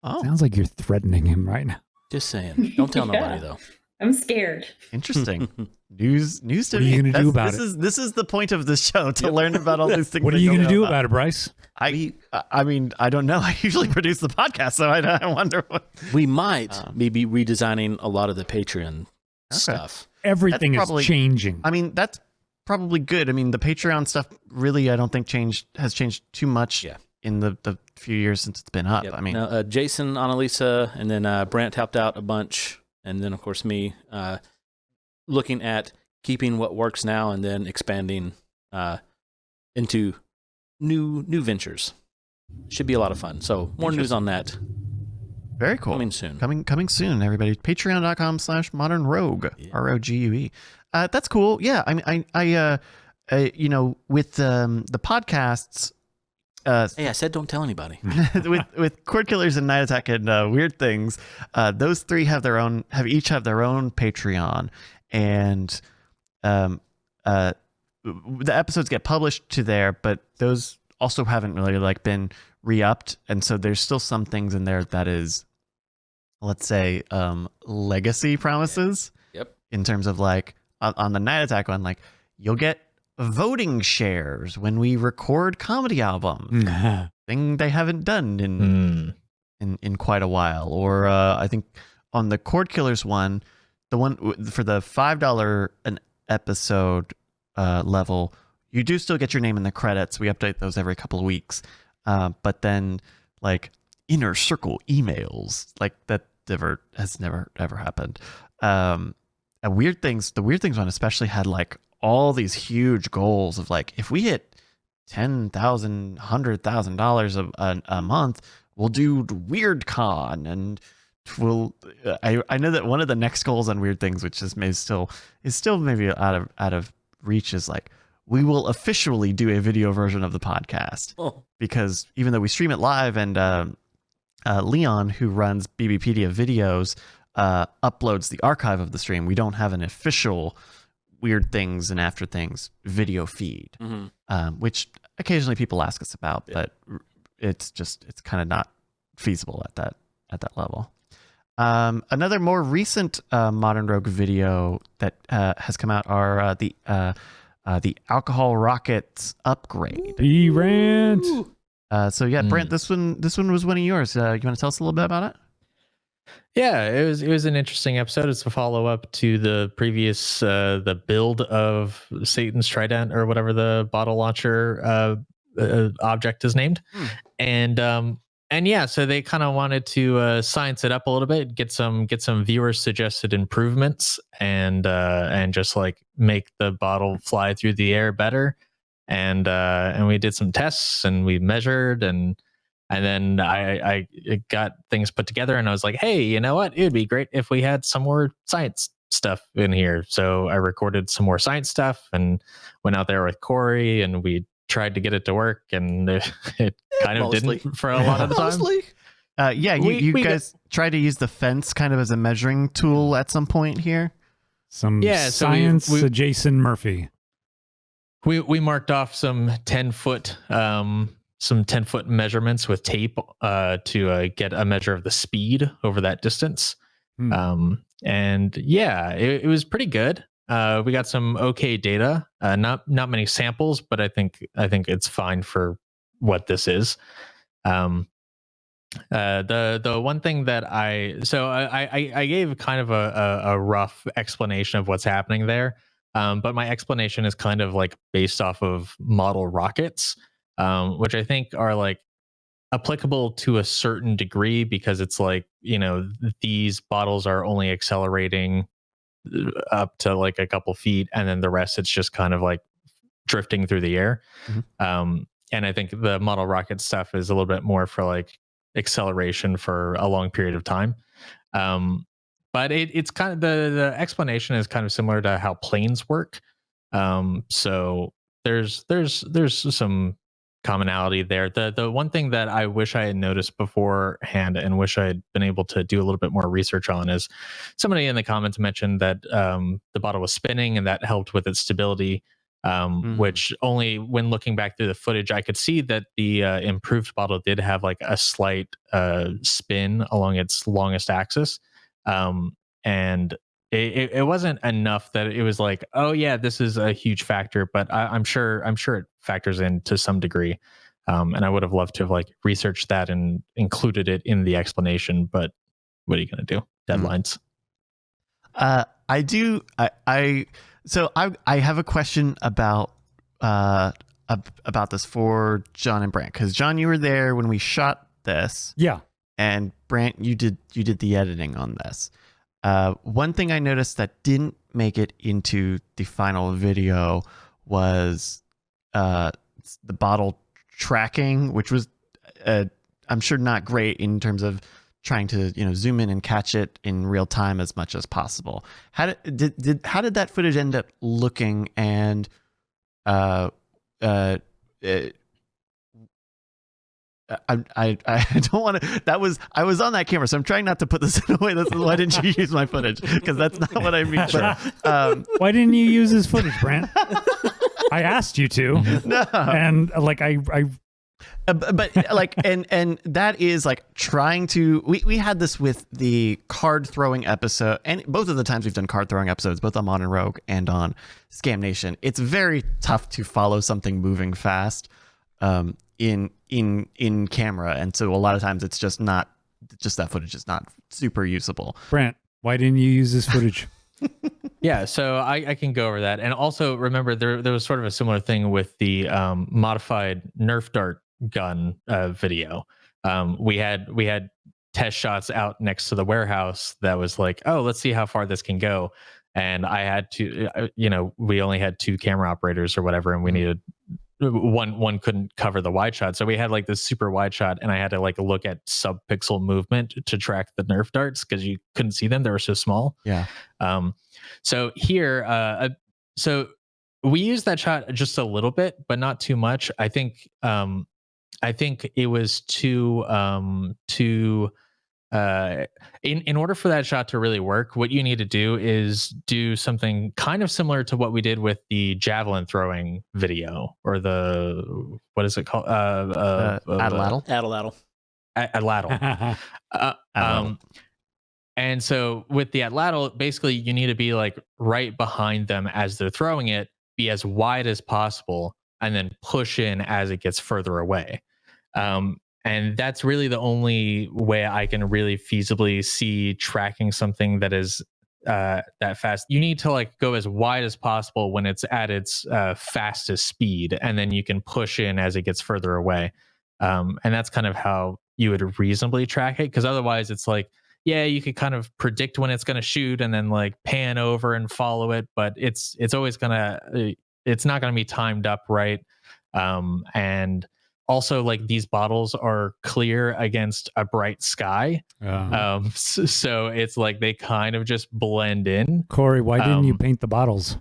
Oh. Sounds like you're threatening him right now. Just saying. Don't tell Yeah. nobody though. I'm scared. Interesting. News to What are me. you gonna do about This is the point of this show, to learn about all these things. What are I you don't going to know do about. about it, Bryce? I mean, I don't know. I usually produce the podcast, so I wonder what. We might be redesigning a lot of the Patreon stuff. Everything probably- is changing. I mean, that's probably good. I mean, the Patreon stuff really, I don't think has changed too much Yeah. in the few years since it's been up. Yep. I mean, Now, Jason, Annalisa, and then Brandt helped out a bunch, and then of course me, looking at keeping what works now and then expanding into new ventures. Should be a lot of fun. So more news on that very cool. coming soon. Coming soon, everybody. Patreon.com/modernrogue. Yeah. ROGUE. That's cool. Yeah. I mean, with the podcasts. Hey, I said don't tell anybody. with Cord Killers and Night Attack and Weird Things, those three have each have their own Patreon, and the episodes get published to there, but those also haven't really like been re-upped, and so there's still some things in there that is, let's say, legacy promises. Yep. In terms of like on the Night Attack one, like you'll get voting shares when we record comedy albums, thing they haven't done in quite a while. Or I think on the Cord Killers one, the one for the $5 an episode level, you do still get your name in the credits. We update those every couple of weeks, but then like inner circle emails, like that has never ever happened. The Weird Things one especially had like all these huge goals of like, if we hit $10,000, $100,000 a month, we'll do Weird Con, and I know that one of the next goals on Weird Things, which is still maybe out of reach, is like, we will officially do a video version of the podcast. Because even though we stream it live, and Leon, who runs BBpedia Videos, uploads the archive of the stream, we don't have an official Weird Things and After Things video feed, which occasionally people ask us about, but it's kind of not feasible at that level. Another more recent Modern Rogue video that has come out are the Alcohol Rockets upgrade. Brandt. So yeah, Brandt, this one was one of yours. You want to tell us a little bit about it? Yeah, it was an interesting episode. It's a follow up to the previous the build of Satan's Trident, or whatever the bottle launcher object is named, and yeah, so they kind of wanted to science it up a little bit, get some viewer suggested improvements, and just like make the bottle fly through the air better, and we did some tests, and we measured, and then I got things put together, and I was like, hey, you know what? It would be great if we had some more science stuff in here. So I recorded some more science stuff and went out there with Corey, and we tried to get it to work, and it kind of didn't for a lot of the time. You guys tried to use the fence kind of as a measuring tool at some point here. Science Jason Murphy. We marked off some 10-foot measurements with tape to get a measure of the speed over that distance. And yeah, it was pretty good. We got some okay data, not many samples, but I think it's fine for what this is. The one thing that I gave kind of a rough explanation of what's happening there, but my explanation is kind of like based off of model rockets, which I think are like applicable to a certain degree, because it's like, these bottles are only accelerating up to like a couple feet, and then the rest it's just kind of like drifting through the air. And I think the model rocket stuff is a little bit more for like acceleration for a long period of time. But it's kind of the explanation is kind of similar to how planes work. So there's some commonality there. The one thing that I wish I had noticed beforehand, and wish I had been able to do a little bit more research on, is somebody in the comments mentioned that the bottle was spinning, and that helped with its stability. Which only when looking back through the footage, I could see that the improved bottle did have like a slight spin along its longest axis. And it wasn't enough that it was like, oh yeah, this is a huge factor, but I'm sure it factors in to some degree. And I would have loved to have like researched that and included it in the explanation, but what are you going to do? Deadlines. So I have a question about this for John and Brandt, because John, you were there when we shot this. Yeah. And Brandt, you did the editing on this. One thing I noticed that didn't make it into the final video was the bottle tracking, which was I'm sure not great in terms of trying to zoom in and catch it in real time as much as possible. How did that footage end up looking, and uh, uh, I don't want to. I was on that camera, so I'm trying not to put this in a way. This is why didn't you use my footage? Because that's not what I mean. Sure. Why didn't you use his footage, Brandt? I asked you to. No. And like but like and that is like trying to. We had this with the card throwing episode, and both of the times we've done card throwing episodes, both on Modern Rogue and on Scam Nation. It's very tough to follow something moving fast. In camera, and so a lot of times it's just that footage is not super usable. Brandt, why didn't you use this footage? Yeah, so I can go over that. And also remember there was sort of a similar thing with the modified Nerf dart gun video. We had test shots out next to the warehouse that was like, oh, let's see how far this can go. And I had to, we only had 2 camera operators or whatever, and we needed one couldn't cover the wide shot, so we had like this super wide shot, and I had to like look at sub-pixel movement to track the Nerf darts because you couldn't see them; they were so small. Yeah. So here, so we used that shot just a little bit, but not too much. I think it was in order for that shot to really work, what you need to do is do something kind of similar to what we did with the javelin throwing video, or the, what is it called? Atlatl. Atlatl. And so with the Atlatl, basically you need to be like right behind them as they're throwing it, be as wide as possible, and then push in as it gets further away. And that's really the only way I can really feasibly see tracking something that is that fast. You need to like go as wide as possible when it's at its fastest speed, and then you can push in as it gets further away. And that's kind of how you would reasonably track it, because otherwise it's like, yeah, you could kind of predict when it's going to shoot and then like pan over and follow it, but it's always it's not going to be timed up right. And also, like, these bottles are clear against a bright sky. So it's like they kind of just blend in. Corey, why didn't you paint the bottles?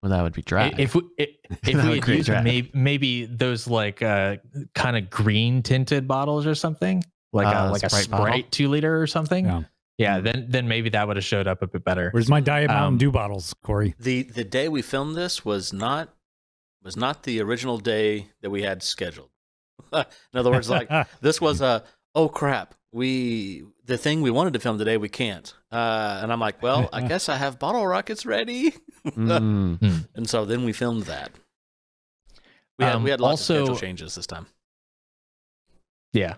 Well, that would be dry. If we had used maybe those like kind of green tinted bottles or something, like a Sprite 2-liter or something. Yeah, then maybe that would have showed up a bit better. Where's my Diet Mountain Dew bottles, Corey? The day we filmed this was not the original day that we had scheduled. In other words, like, this was oh crap, the thing we wanted to film today, we can't. And I'm like, well, I guess I have bottle rockets ready. And so then we filmed that. We had lots of schedule changes this time. Yeah.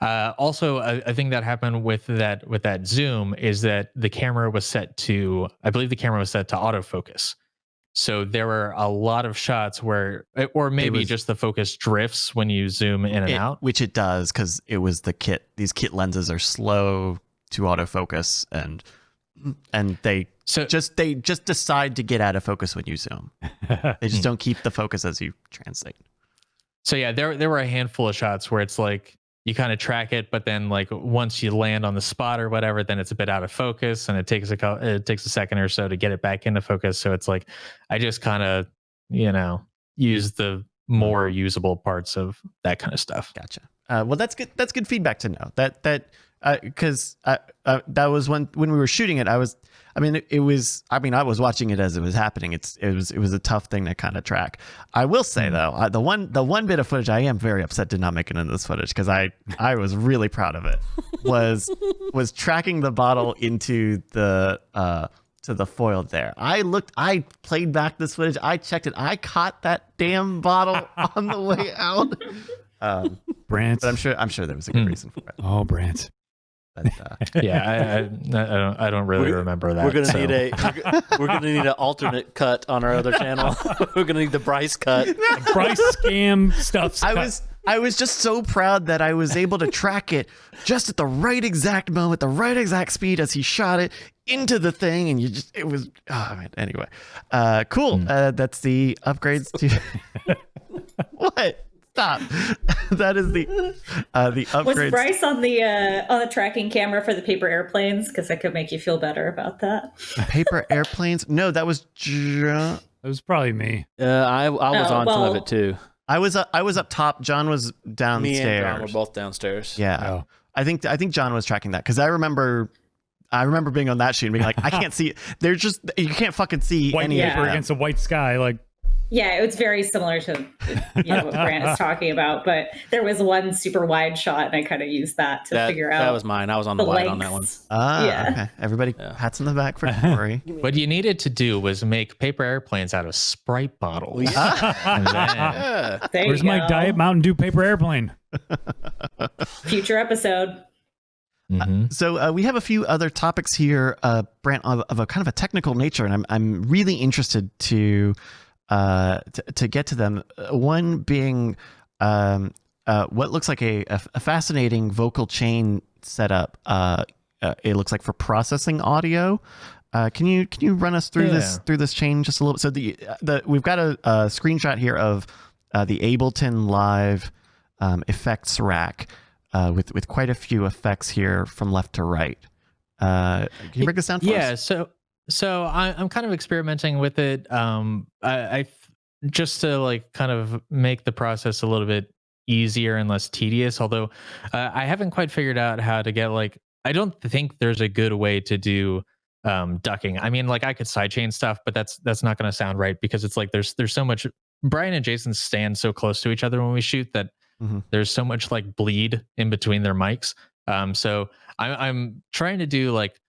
Also, a thing that happened with that zoom is that the camera was set to, I believe the camera was set to autofocus. So there were a lot of shots where, or maybe just the focus drifts when you zoom in and out. Which it does, because it was the kit. These kit lenses are slow to autofocus, and they just decide to get out of focus when you zoom. They just don't keep the focus as you translate. So yeah, there were a handful of shots where it's like, you kind of track it, but then like once you land on the spot or whatever, then it's a bit out of focus, and it takes a second or so to get it back into focus. So it's like, I just kind of, use the more usable parts of that kind of stuff. Gotcha. Well, that's good. That's good feedback to know. Because that was when we were shooting it. I was watching it as it was happening. It was a tough thing to kind of track. I will say though, the one bit of footage I am very upset did not make it into this footage, because I was really proud of it. Was tracking the bottle into the to the foil there. I played back this footage. I checked it. I caught that damn bottle on the way out. Brandt. But I'm sure there was a good reason for it. Oh, Brandt. But, yeah, I don't really remember that. We're gonna need an alternate cut on our other channel. We're gonna need the Bryce cut. The Bryce scam stuff. I was just so proud that I was able to track it just at the right exact moment, the right exact speed as he shot it into the thing, and it was anyway. Cool. That's the upgrades to what? Stop. That is the upgrades. Was Bryce on the tracking camera for the paper airplanes? Because that could make you feel better about that. Paper airplanes? No, that was It was probably me. I was on some of it too. I was up top. John was downstairs. Me and John were both downstairs. Yeah. Oh. I think John was tracking that because I remember being on that sheet and being like, I can't see it. There's just, you can't fucking see White any paper of them. against a white sky. Like, Yeah, it's very similar to what Brandt is talking about, but there was one super wide shot, and I kind of used that to figure out. That was mine. I was on the wide on that one. Okay. Everybody pats in the back for Potpourri. What you needed to do was make paper airplanes out of Sprite bottles. And then, where's my Diet Mountain Dew paper airplane? Future episode. So we have a few other topics here, Brandt, of a kind of a technical nature, and I'm really interested to get to them. One being what looks like a fascinating vocal chain setup. It looks like for processing audio. Can you run us through this chain just a little bit? So we've got a screenshot here of the Ableton Live effects rack with quite a few effects here from left to right. Can you break this down for us? Yeah. So I'm kind of experimenting with it. I just to like kind of make the process a little bit easier and less tedious. Although I haven't quite figured out how to get like, I don't think there's a good way to do ducking. I mean, like I could sidechain stuff, but that's not going to sound right because it's like there's so much. Brian and Jason stand so close to each other when we shoot that there's so much like bleed in between their mics. So I'm trying to do like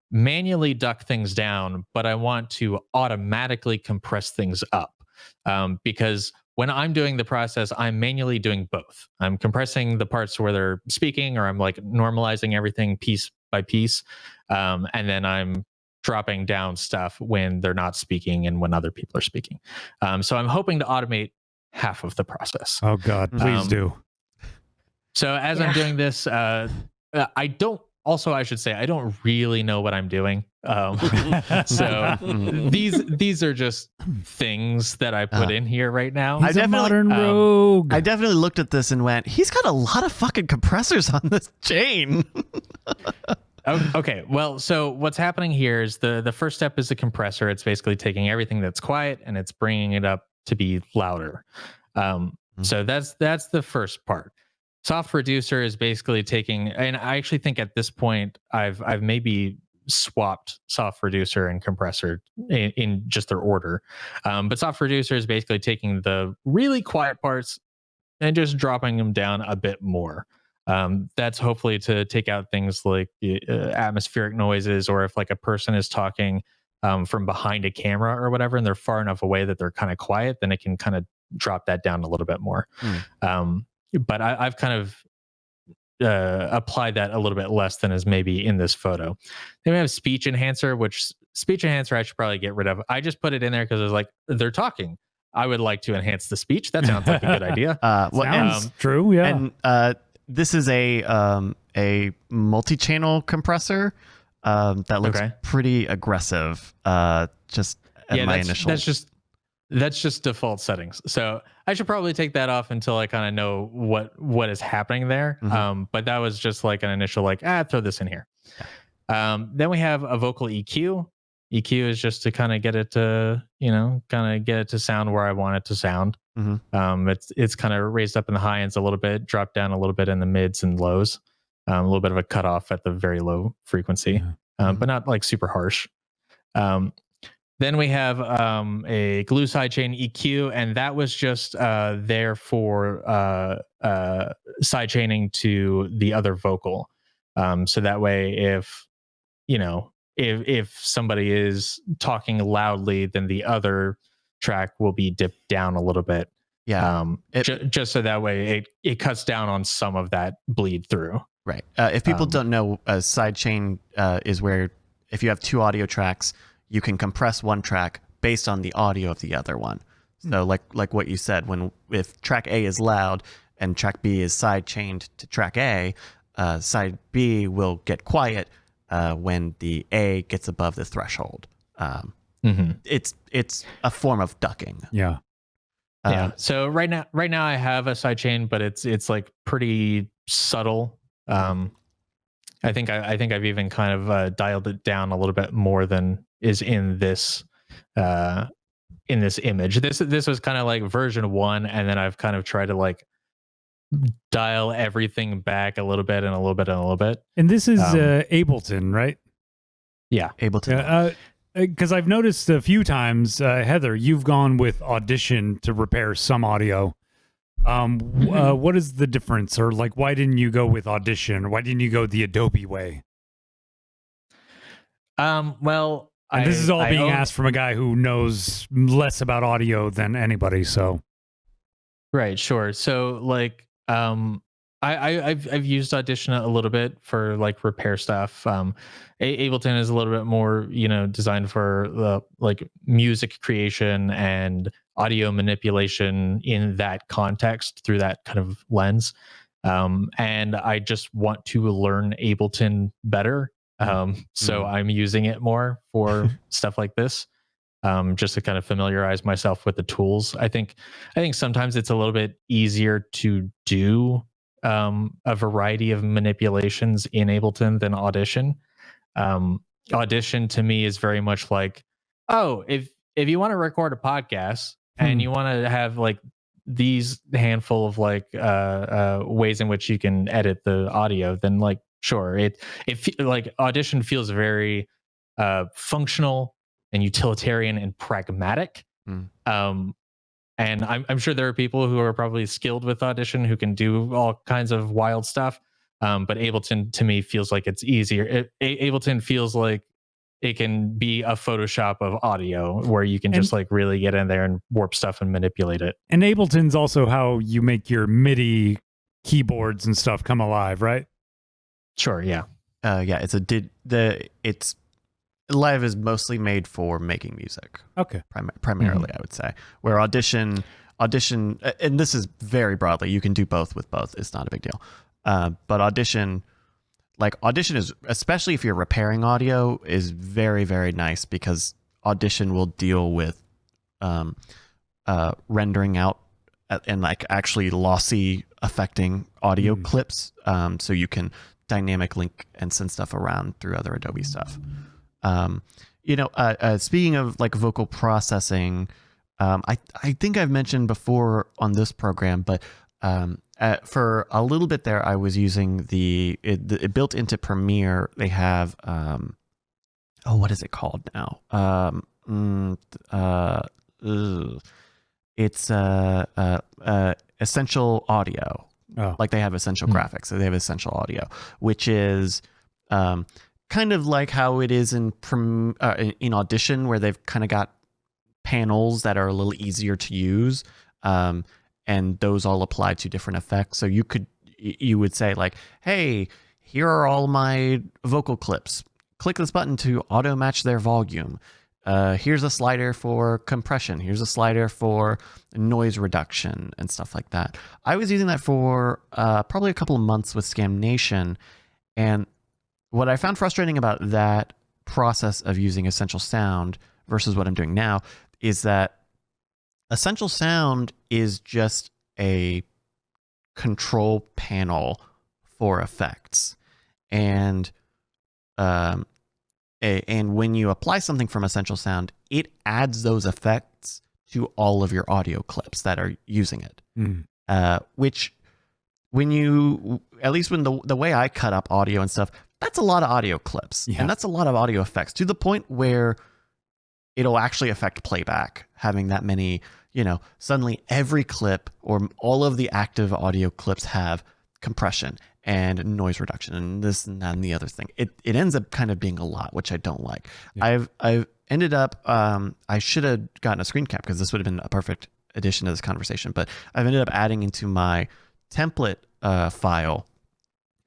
manually duck things down, but I want to automatically compress things up because when I'm doing the process, I'm manually doing both. I'm compressing the parts where they're speaking, or I'm like normalizing everything piece by piece, and then I'm dropping down stuff when they're not speaking and when other people are speaking. So I'm hoping to automate half of the process. Oh God, please do. So as I'm doing this, I should say I don't really know what I'm doing. So these are just things that I put in here right now. He's a modern rogue. I definitely looked at this and went, he's got a lot of fucking compressors on this chain. Okay, well, so what's happening here is the first step is a compressor. It's basically taking everything that's quiet and it's bringing it up to be louder. So that's the first part. Soft reducer is basically taking, and I actually think at this point I've maybe swapped soft reducer and compressor in just their order. But soft reducer is basically taking the really quiet parts and just dropping them down a bit more. That's hopefully to take out things like atmospheric noises, or if like a person is talking from behind a camera or whatever, and they're far enough away that they're kind of quiet, then it can kind of drop that down a little bit more. But I've kind of applied that a little bit less than is maybe in this photo. Then we have speech enhancer, which speech enhancer I should probably get rid of. I just put it in there because I was like, they're talking. I would like to enhance the speech. That sounds like a good idea. Sounds true, yeah. And this is a multi-channel compressor that looks pretty aggressive. Just at my initial. That's just default settings. So I should probably take that off until I kind of know what is happening there. But that was just like an initial throw this in here. Then we have a vocal EQ. EQ is just to kind of get it to, sound where I want it to sound. It's kind of raised up in the high ends a little bit, dropped down a little bit in the mids and lows. A little bit of a cutoff at the very low frequency, but not like super harsh. Then we have a glue sidechain EQ, and that was just there for sidechaining to the other vocal. So that way, if somebody is talking loudly, then the other track will be dipped down a little bit. Yeah. Just so that way it cuts down on some of that bleed through. Right. If people don't know, a sidechain is where if you have two audio tracks, you can compress one track based on the audio of the other one. So like what you said, if track A is loud and track B is sidechained to track A, side B will get quiet when the A gets above the threshold. It's a form of ducking. Yeah. So right now I have a sidechain, but it's like pretty subtle. I think I've even kind of dialed it down a little bit more than is in this in this image. This was kind of like version 1, and then I've kind of tried to like dial everything back a little bit and a little bit and a little bit. And this is Ableton, right? Yeah, Ableton. Because I've noticed a few times, Heather, you've gone with Audition to repair some audio. What is the difference, or like, why didn't you go with Audition? Why didn't you go the Adobe way? Well, and this is all being asked from a guy who knows less about audio than anybody. So, right, sure. So, like, I've used Audition a little bit for like repair stuff. Ableton is a little bit more, designed for like music creation and audio manipulation in that context through that kind of lens. And I just want to learn Ableton better. So I'm using it more for stuff like this, just to kind of familiarize myself with the tools. I think sometimes it's a little bit easier to do a variety of manipulations in Ableton than Audition. Audition to me is very much like, oh, if you want to record a podcast and you want to have like these handful of like ways in which you can edit the audio, then like sure, it like Audition feels very functional and utilitarian and pragmatic. And I'm sure there are people who are probably skilled with Audition who can do all kinds of wild stuff. But Ableton to me feels like it's easier. Ableton feels like it can be a Photoshop of audio where you can just like really get in there and warp stuff and manipulate it. And Ableton's also how you make your MIDI keyboards and stuff come alive, right? Sure. Yeah. It's Live is mostly made for making music. Okay. Primarily, I would say. Where Audition, and this is very broadly, you can do both with both. It's not a big deal. But Audition is, especially if you're repairing audio, is very, very nice because Audition will deal with rendering out and like actually lossy affecting audio clips. So you can dynamic link and send stuff around through other Adobe stuff. Speaking of like vocal processing, I think I've mentioned before on this program, but for a little bit there, I was using it built into Premiere. They have, what is it called now? It's Essential Audio. Oh. Like they have Essential Graphics, so they have Essential Audio, which is kind of like how it is in Audition, where they've kind of got panels that are a little easier to use, and those all apply to different effects. So you would say like, hey, here are all my vocal clips. Click this button to auto match their volume. Here's a slider for compression. Here's a slider for noise reduction and stuff like that. I was using that for probably a couple of months with Scam Nation, and what I found frustrating about that process of using Essential Sound versus what I'm doing now is that Essential Sound is just a control panel for effects. And when you apply something from Essential Sound, it adds those effects to all of your audio clips that are using it. Which, when the way I cut up audio and stuff, that's a lot of audio clips, and that's a lot of audio effects, to the point where it'll actually affect playback, having that many, suddenly every clip or all of the active audio clips have compression and noise reduction and this and that and the other thing. It ends up kind of being a lot, which I don't like. Yeah. I've ended up, I should have gotten a screen cap because this would have been a perfect addition to this conversation, but I've ended up adding into my template file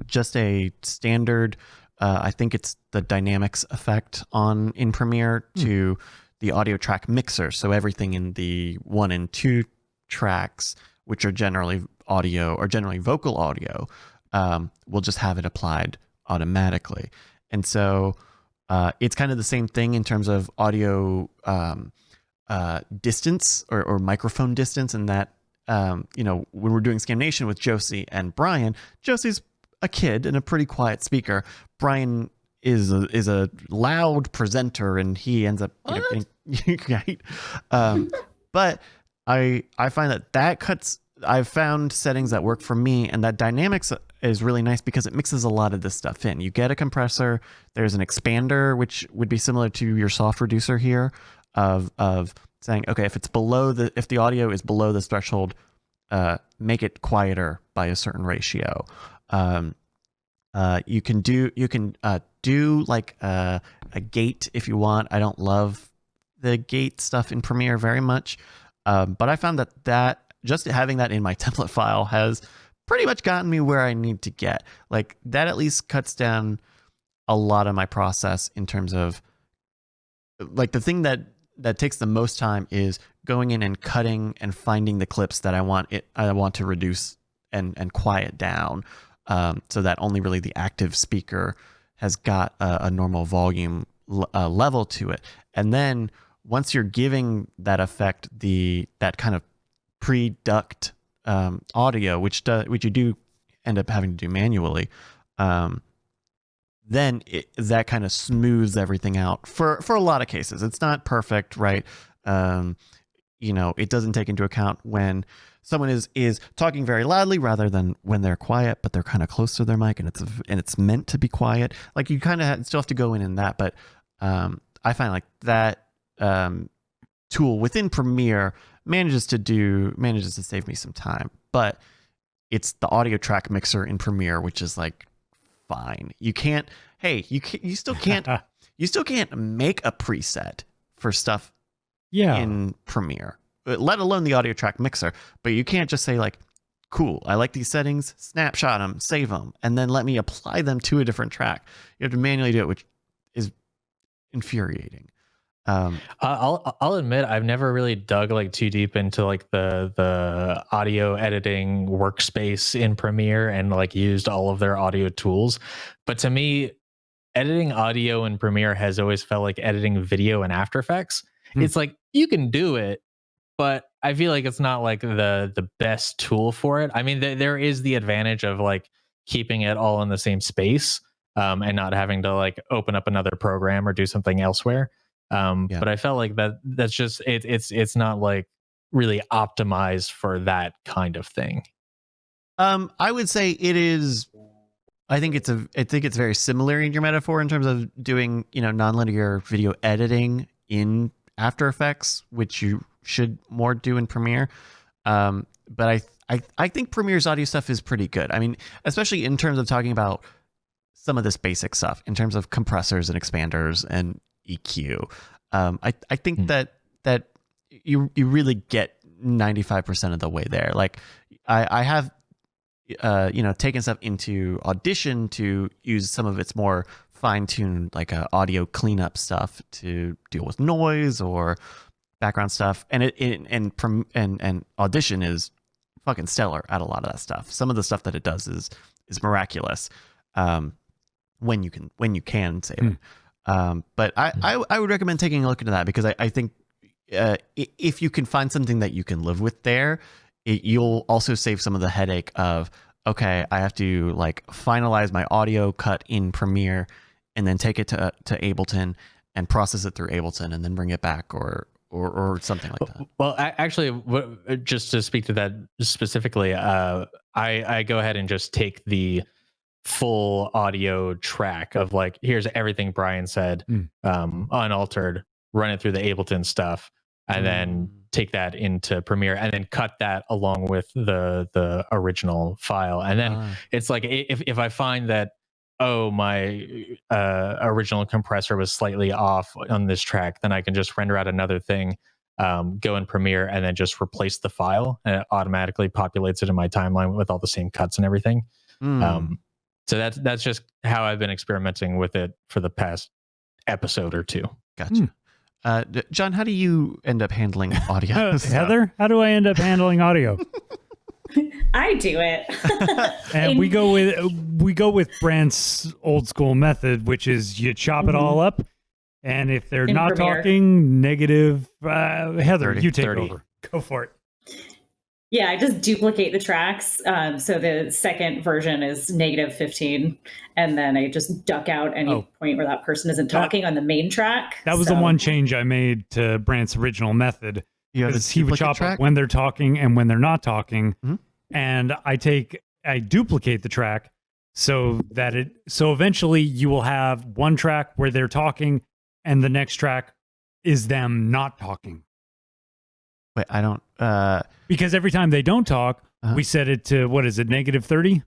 just a standard, I think it's the dynamics effect in Premiere to the audio track mixer. So everything in the 1 and 2 tracks, which are generally audio or generally vocal audio, we'll just have it applied automatically. And so it's kind of the same thing in terms of audio distance or microphone distance, and that, when we're doing Scam Nation with Josie and Brian, Josie's a kid and a pretty quiet speaker. Brian is a loud presenter, and he ends up right. But I find that cuts. I've found settings that work for me, and that dynamics is really nice because it mixes a lot of this stuff in. You get a compressor. There's an expander, which would be similar to your soft reducer here, of saying, okay, if the audio is below this threshold, make it quieter by a certain ratio. You can do like a gate if you want. I don't love the gate stuff in Premiere very much, but I found that just having that in my template file has pretty much gotten me where I need to get. Like, that at least cuts down a lot of my process in terms of, like, the thing that takes the most time is going in and cutting and finding the clips that I want to reduce and quiet down, so that only really the active speaker has got a normal volume level to it. And then once you're giving that effect that kind of pre-duct audio, which you do end up having to do manually, then that kind of smooths everything out for a lot of cases. It's not perfect, right? It doesn't take into account when someone is talking very loudly rather than when they're quiet, but they're kind of close to their mic, and it's meant to be quiet. Like, you kind of still have to go in that, but I find like that tool within Premiere manages to save me some time. But it's the audio track mixer in Premiere, which is like fine. You still can't make a preset for stuff in Premiere, let alone the audio track mixer. But you can't just say like, cool, I like these settings, snapshot them, save them, and then let me apply them to a different track. You have to manually do it, which is infuriating. I'll admit I've never really dug like too deep into like the audio editing workspace in Premiere and like used all of their audio tools. But to me, editing audio in Premiere has always felt like editing video in After Effects. It's like, you can do it, but I feel like it's not like the best tool for it. I mean, there is the advantage of like keeping it all in the same space, and not having to like open up another program or do something elsewhere. But I felt like that's just it's not like really optimized for that kind of thing. I would say it is. I think it's very similar in your metaphor in terms of doing nonlinear video editing in After Effects, which you should more do in Premiere. But I think Premiere's audio stuff is pretty good. I mean, especially in terms of talking about some of this basic stuff in terms of compressors and expanders and EQ. I think that you really get 95% of the way there. Like, I have taken stuff into Audition to use some of its more fine-tuned like audio cleanup stuff to deal with noise or background stuff, and Audition is fucking stellar at a lot of that stuff. Some of the stuff that it does is miraculous, when you can save it. But I would recommend taking a look into that, because I think if you can find something that you can live with there, you'll also save some of the headache of, okay, I have to like finalize my audio cut in Premiere and then take it to Ableton and process it through Ableton and then bring it back or something like that. Well, actually, just to speak to that specifically, I go ahead and just take the full audio track of like, here's everything Brian said, unaltered, run it through the Ableton stuff, and then take that into Premiere and then cut that along with the original file. And then it's like, if I find that, my original compressor was slightly off on this track, then I can just render out another thing, go in Premiere, and then just replace the file, and it automatically populates it in my timeline with all the same cuts and everything. So that's just how I've been experimenting with it for the past episode or two. Gotcha. John, how do you end up handling audio? Heather, how do I end up handling audio? I do it. And we go with Brandt's old school method, which is you chop it all up, and if they're not Premiere. talking negative, Heather, 30, you take 30. over. Go for it. Yeah, I just duplicate the tracks. So the second version is -15, and then I just duck out any point where that person isn't talking on the main track. That was the one change I made to Brandt's original method. Because he would chop up when they're talking and when they're not talking. Mm-hmm. And I duplicate the track so eventually you will have one track where they're talking and the next track is them not talking. Wait, I don't because every time they don't talk, we set it to -30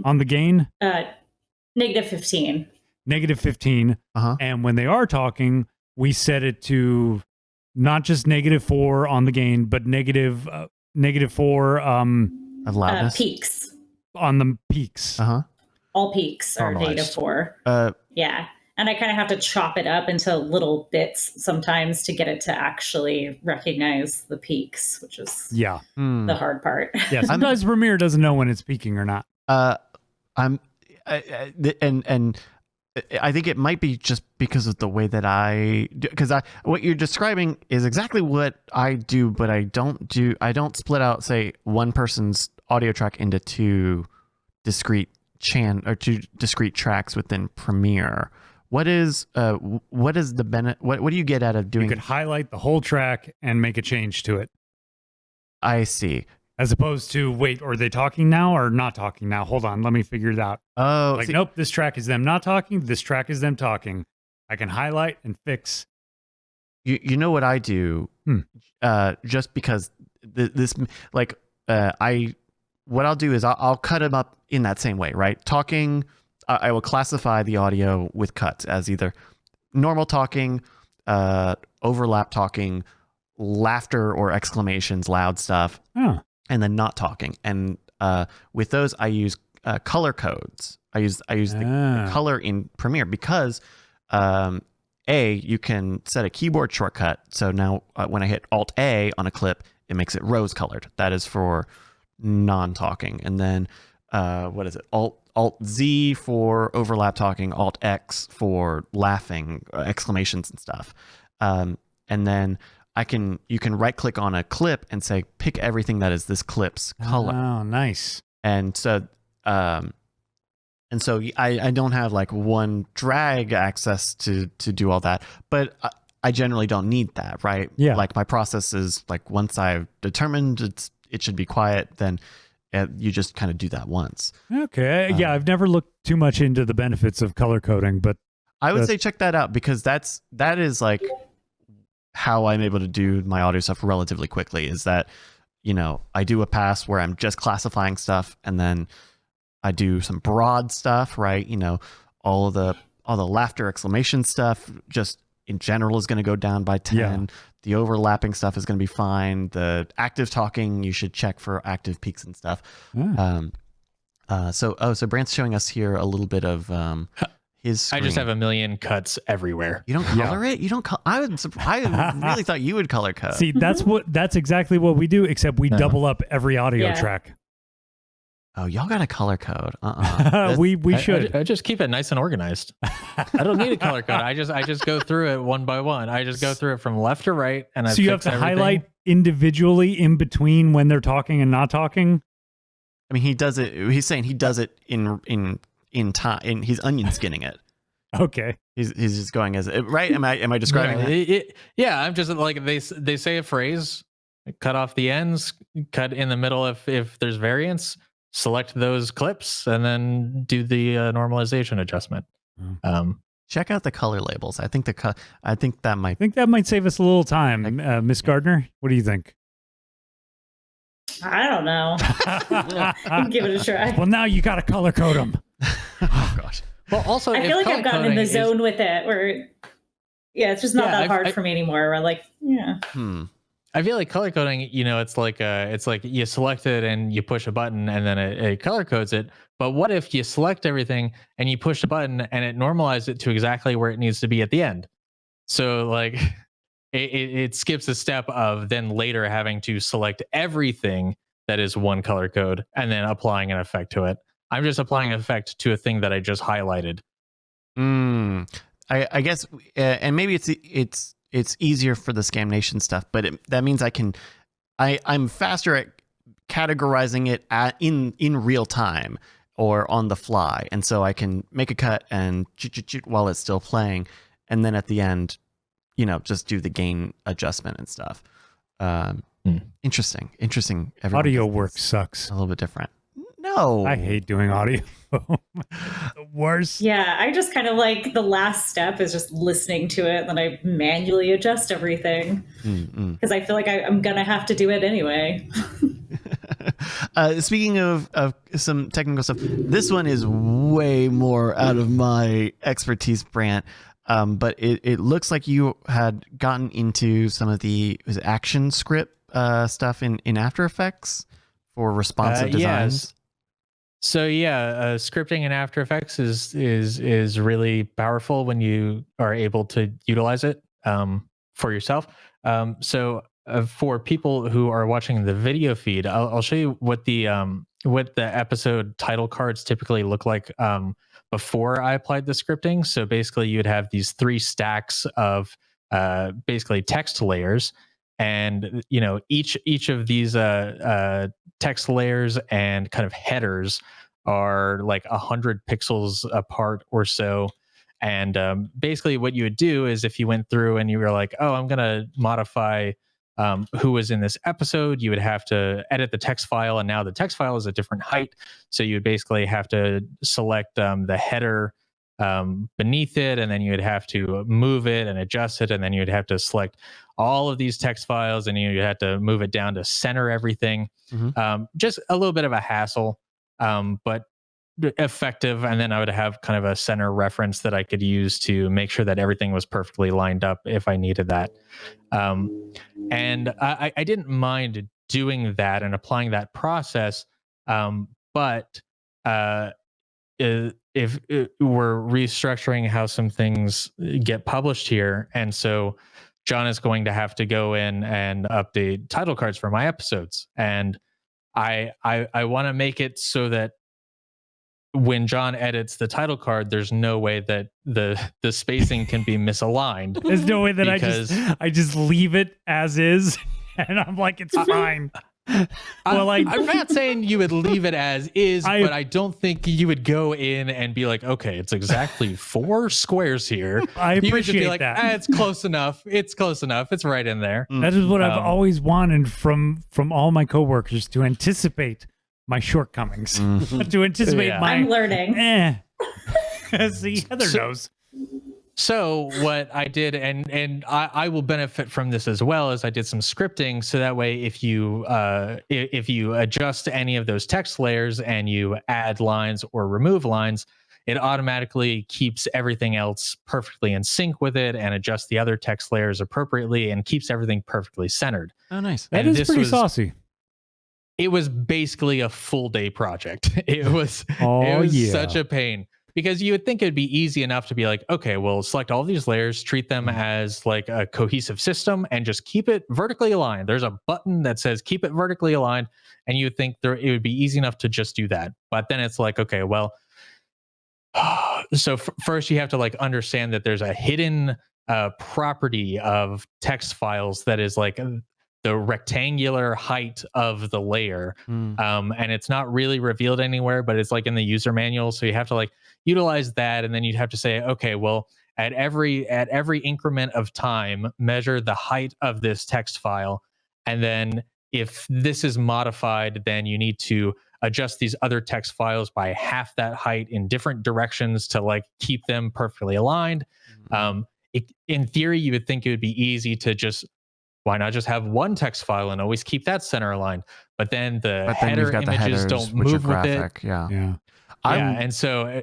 on the gain? -15. -15. And when they are talking, we set it to not just -4 on the gain, but -4 of loudness peaks on the peaks. All peaks are -4. Yeah. And I kind of have to chop it up into little bits sometimes to get it to actually recognize the peaks, which is the hard part. Yeah, sometimes Premiere doesn't know when it's peaking or not. And I think it might be just because of the way that what you're describing is exactly what I do, but I don't split out, say, one person's audio track into two discrete tracks within Premiere. What is the benefit? What do you get out of doing? You could highlight the whole track and make a change to it. I see. As opposed to, wait, are they talking now or not talking now? Hold on, let me figure it out. Oh, nope, this track is them not talking. This track is them talking. I can highlight and fix. You know what I do? Just because what I'll do is I'll cut them up in that same way, right? Talking. I will classify the audio with cuts as either normal talking, overlap talking, laughter or exclamations, loud stuff, and then not talking. And with those, I use color codes. I use the color in Premiere because you can set a keyboard shortcut. So now when I hit Alt A on a clip, it makes it rose colored. That is for non-talking. And then what is it? Alt Z for overlap talking, Alt X for laughing, exclamations and stuff. And then you can right click on a clip and say, pick everything that is this clip's color. Oh, nice. And so I don't have like one drag access to do all that, but I generally don't need that, right? Yeah. Like my process is like, once I've determined it should be quiet, then you just kind of do that once. Okay. Yeah, I've never looked too much into the benefits of color coding, but I would say check that out, because that is like how I'm able to do my audio stuff relatively quickly. Is that, I do a pass where I'm just classifying stuff, and then I do some broad stuff, right? All the laughter, exclamation stuff just in general is going to go down by 10. Yeah. The overlapping stuff is going to be fine. The active talking, you should check for active peaks and stuff. So Brandt's showing us here a little bit of his screen. I just have a million cuts everywhere. You don't color it? You don't I really thought you would color code. See, that's exactly what we do, except we double up every audio track. Oh, y'all got a color code. We should. I just keep it nice and organized. I don't need a color code. I just go through it one by one. I just go through it from left to right, and so you have to highlight individually in between when they're talking and not talking. I mean, he does it. He's saying he does it in time. He's onion skinning it. Okay. He's just going as it, right. Am I describing that? Yeah. I'm just like they say a phrase, cut off the ends, cut in the middle if there's variance. Select those clips and then do the normalization adjustment. Check out the color labels. I think that might save us a little time. Miss Gardner, what do you think? I don't know. Give it a try. Well, now you got to color code them. Oh gosh. Well, also, I feel like I've gotten in the zone with it, where it's just not that hard for me anymore. We're like, I feel like color coding, it's like you select it and you push a button and then it color codes it. But what if you select everything and you push a button and it normalizes it to exactly where it needs to be at the end? So like it skips a step of then later having to select everything that is one color code and then applying an effect to it. I'm just applying an effect to a thing that I just highlighted. I guess, and maybe it's easier for the Scam Nation stuff, but that means I'm faster at categorizing it in real time or on the fly, and so I can make a cut and while it's still playing, and then at the end, just do the gain adjustment and stuff. Interesting. Audio work sucks. A little bit different. No, I hate doing audio. The worst. Yeah, I just kind of like the last step is just listening to it, then I manually adjust everything because I feel like I'm gonna have to do it anyway. Speaking of some technical stuff, this one is way more out of my expertise, Brandt. But it looks like you had gotten into some of the action script stuff in After Effects for responsive designs. Yes. So scripting in After Effects is really powerful when you are able to utilize it for yourself. For people who are watching the video feed, I'll show you what the episode title cards typically look like before I applied the scripting. So basically, you'd have these 3 stacks of basically text layers, and each of these text layers and kind of headers are like 100 pixels apart or so. And basically what you would do is if you went through and you were like, oh, I'm going to modify who was in this episode, you would have to edit the text file. And now the text file is a different height. So you would basically have to select the header beneath it, and then you would have to move it and adjust it. And then you'd have to select all of these text files, and you have to move it down to center everything. Just a little bit of a hassle, but effective. And then I would have kind of a center reference that I could use to make sure that everything was perfectly lined up if I needed that. And I didn't mind doing that and applying that process. But if we're restructuring how some things get published here, and so John is going to have to go in and update title cards for my episodes, and I want to make it so that when John edits the title card, there's no way that the spacing can be misaligned. There's no way that because I just leave it as is, and I'm like, it's fine. Well, I'm not saying you would leave it as is, but I don't think you would go in and be like, okay, it's exactly 4 squares here. I appreciate you would just be like, that. It's close enough. It's close enough. It's right in there. That is what I've always wanted from all my coworkers, to anticipate my shortcomings, to anticipate my. I'm learning. See, Heather knows. So what I did, and I will benefit from this as well, is I did some scripting, so that way if you adjust any of those text layers and you add lines or remove lines, it automatically keeps everything else perfectly in sync with it and adjusts the other text layers appropriately and keeps everything perfectly centered. Oh, nice. That is pretty saucy. It was basically a full day project. It was such a pain. Because you would think it'd be easy enough to be like, okay, well, select all these layers, treat them as like a cohesive system, and just keep it vertically aligned. There's a button that says keep it vertically aligned, and you would think it would be easy enough to just do that. But then it's like, okay, well, so first you have to like understand that there's a hidden property of text files that is like the rectangular height of the layer. And it's not really revealed anywhere, but it's like in the user manual. So you have to like utilize that. And then you'd have to say, okay, well, at every increment of time, measure the height of this text file. And then if this is modified, then you need to adjust these other text files by half that height in different directions to like keep them perfectly aligned. In theory, you would think it would be easy to just, why not just have one text file and always keep that center aligned? But then header images don't move with it. Yeah. And so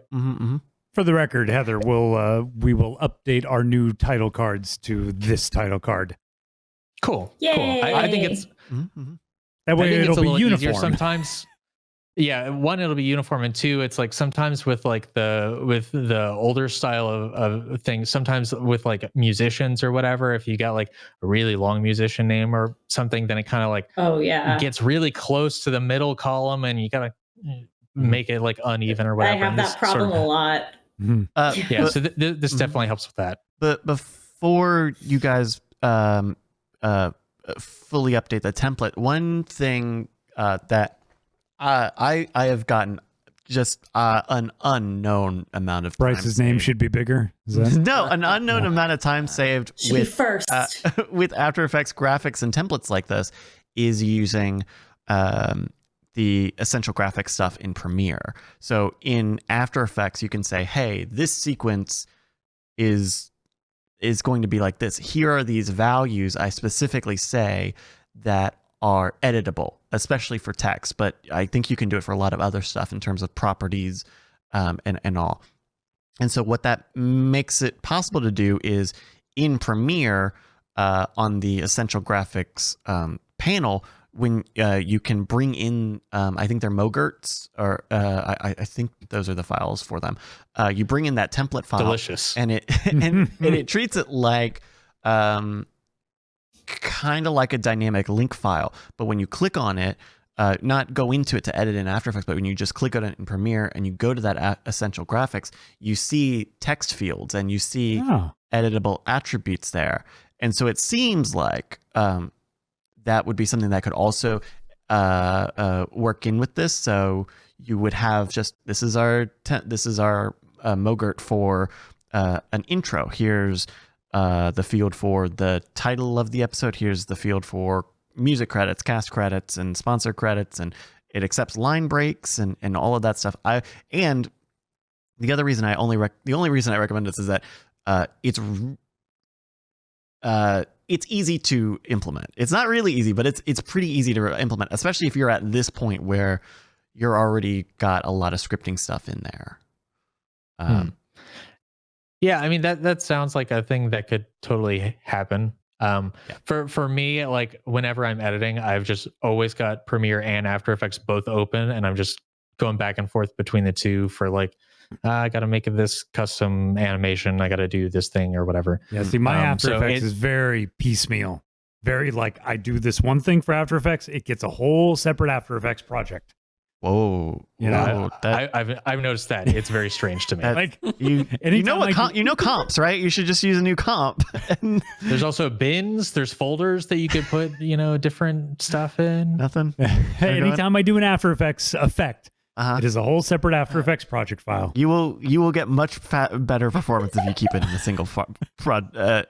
for the record, Heather, we will update our new title cards to this title card. Cool. Yay. Cool. I think it's that way it'll be uniform. Sometimes. Yeah, 1, it'll be uniform, and 2, it's like sometimes with like the older style of things, sometimes with like musicians or whatever, if you got like a really long musician name or something, then it kind of like gets really close to the middle column, and you gotta make it like uneven or whatever. I have that problem a lot. So this definitely helps with that. But before you guys fully update the template, one thing that I have gotten just an unknown amount of time. Bryce's name should be bigger. Is that? No, an unknown amount of time saved Should be first. with After Effects graphics and templates like this is using the essential graphics stuff in Premiere. So in After Effects, you can say, hey, this sequence is going to be like this. Here are these values I specifically say that are editable, especially for text, but I think you can do it for a lot of other stuff in terms of properties and all. And so what that makes it possible to do is in Premiere on the essential graphics panel, when you can bring in, I think they're MOGRTs, or I think those are the files for them. You bring in that template file. Delicious. And it and it treats it like kind of like a dynamic link file. But when you click on it, not go into it to edit in After Effects, but when you just click on it in Premiere and you go to that essential graphics, you see text fields and you see editable attributes there. And so it seems like that would be something that could also work in with this. So you would have just, this is our MOGRT for an intro. Here's the field for the title of the episode. Here's the field for music credits, cast credits, and sponsor credits, and it accepts line breaks and all of that stuff. And the other reason the only reason I recommend this is that it's easy to implement. It's not really easy, but it's pretty easy to implement, especially if you're at this point where you're already got a lot of scripting stuff in there. Yeah, I mean that sounds like a thing that could totally happen. For me, like whenever I'm editing, I've just always got Premiere and After Effects both open, and I'm just going back and forth between the two for like, I got to make this custom animation, I got to do this thing or whatever. Yeah, see, my After Effects is very piecemeal. Very like, I do this one thing for After Effects, it gets a whole separate After Effects project. Whoa! You know, I've noticed that it's very strange to me. Like you know comps, right? You should just use a new comp. There's also bins. There's folders that you could put, different stuff in. Nothing. Anytime I do an After Effects effect, it is a whole separate After Effects project file. You will get much better performance if you keep it in a single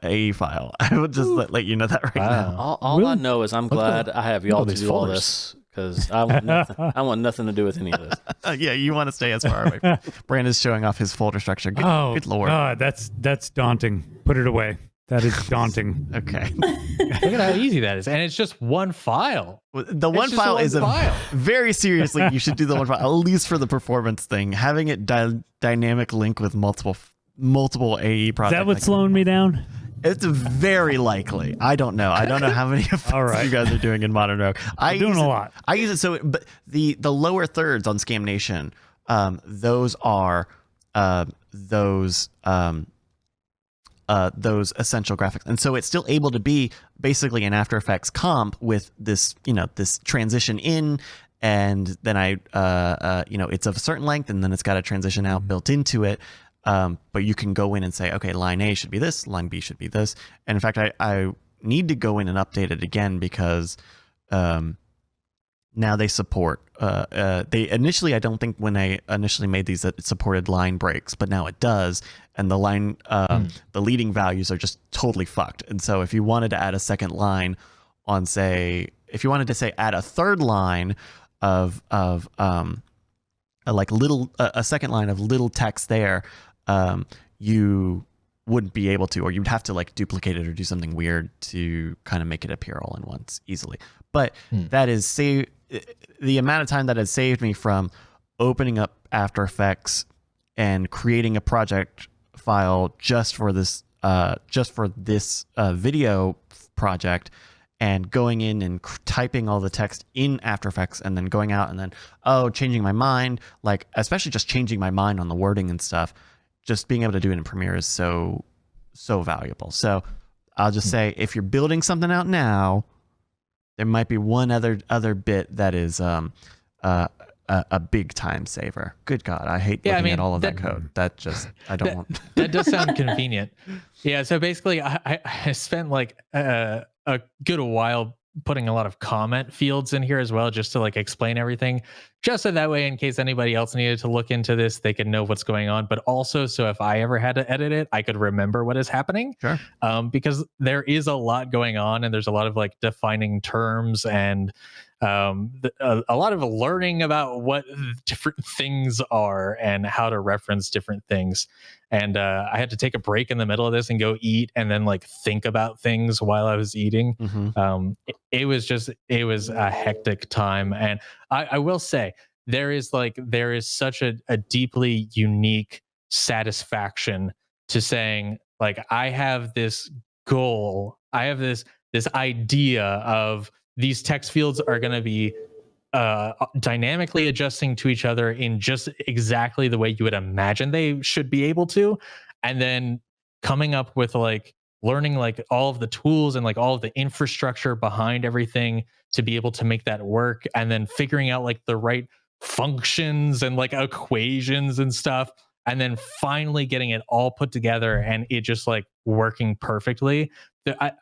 AE file. I would just let you know that right now. All I know is I'm glad I have y'all to do all this. Because I want nothing to do with any of this. Yeah, you want to stay as far away. Brandt is showing off his folder structure. Good lord. God, that's daunting. Put it away. That is daunting. Okay. Look at how easy that is. And it's just one file. The one file is very seriously, you should do the one file, at least for the performance thing. Having it dynamic link with multiple AE projects. Is that what's slowing me down? It's very likely. I don't know. I don't know how many effects you guys are doing in Modern Rogue. I'm doing a lot. I use it but the lower thirds on Scam Nation, those are those essential graphics, and so it's still able to be basically an After Effects comp with this this transition in, and then it's of a certain length, and then it's got a transition out built into it. But you can go in and say, okay, line A should be this, line B should be this. And in fact, I need to go in and update it again because now they support, they initially, I don't think when I initially made these that it supported line breaks, but now it does. And the line, the leading values are just totally fucked. And so if you wanted to add a second line on, say, if you wanted to say add a third line of a second line of little text there, you wouldn't be able to, or you'd have to like duplicate it or do something weird to kind of make it appear all in once easily. But that is the amount of time that has saved me from opening up After Effects and creating a project file just for this video project, and going in and typing all the text in After Effects, and then going out and then changing my mind, like especially just changing my mind on the wording and stuff. Just being able to do it in Premiere is so valuable. So I'll just say, if you're building something out now, there might be one other bit that is a big time saver. Good God, I hate looking at all of that code. That just I don't want. That does sound convenient. Yeah. So basically, I spent like a good while putting a lot of comment fields in here as well, just to like explain everything, just so that way, in case anybody else needed to look into this, they could know what's going on. But also, so if I ever had to edit it, I could remember what is happening. Sure. Because there is a lot going on, and there's a lot of like defining terms and a lot of learning about what different things are and how to reference different things. And I had to take a break in the middle of this and go eat, and then like think about things while I was eating. Mm-hmm. It was a hectic time. And I will say there is such a deeply unique satisfaction to saying, like, I have this goal, I have this idea of these text fields are going to be dynamically adjusting to each other in just exactly the way you would imagine they should be able to, and then coming up with like learning like all of the tools and like all of the infrastructure behind everything to be able to make that work, and then figuring out like the right functions and like equations and stuff, and then finally getting it all put together and it just like working perfectly.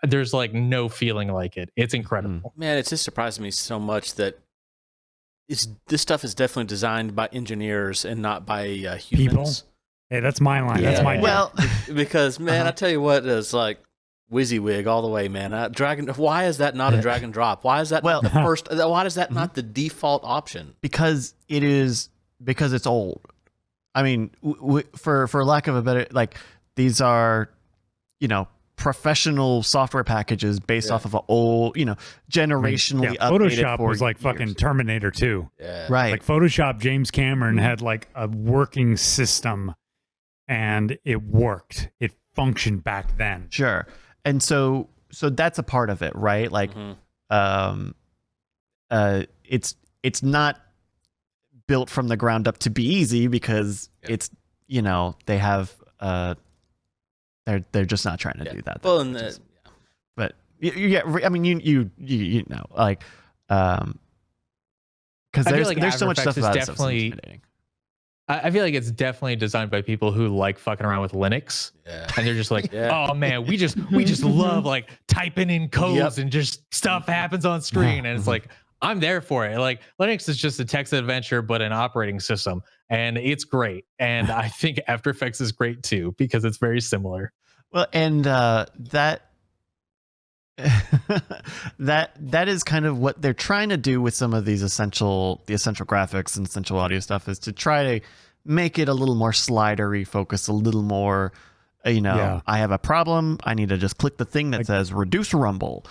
There's like no feeling like it. It's incredible. Man, it's just surprised me so much that this stuff is definitely designed by engineers and not by humans. People? Hey, that's my line. Yeah. That's my Well, Because man, I tell you what, it's like WYSIWYG all the way, man. Why is that not a drag and drop? Why is that not the first? Why is that not the default option? because it's old. I mean, for lack of a better, like, these are, professional software packages based off of an old, generationally updated. Photoshop was like fucking Terminator 2. Yeah. Right. Like Photoshop, James Cameron had like a working system, and it worked. It functioned back then. Sure. And so that's a part of it, right? Like, it's not built from the ground up to be easy, because it's, they have, they're just not trying to do that. Well, But I mean, you know, like, because there's so much After stuff Effects is about it. definitely- Intimidating. I feel like it's definitely designed by people who like fucking around with Linux, and they're just like, oh man, we just love like typing in codes and just stuff happens on screen, and it's like, I'm there for it. Like, Linux is just a text adventure, but an operating system, and it's great. And I think After Effects is great too, because it's very similar. Well, and that is kind of what they're trying to do with some of these essential graphics and essential audio stuff, is to try to make it a little more slidery, focus a little more, I have a problem, I need to just click the thing that says reduce rumble.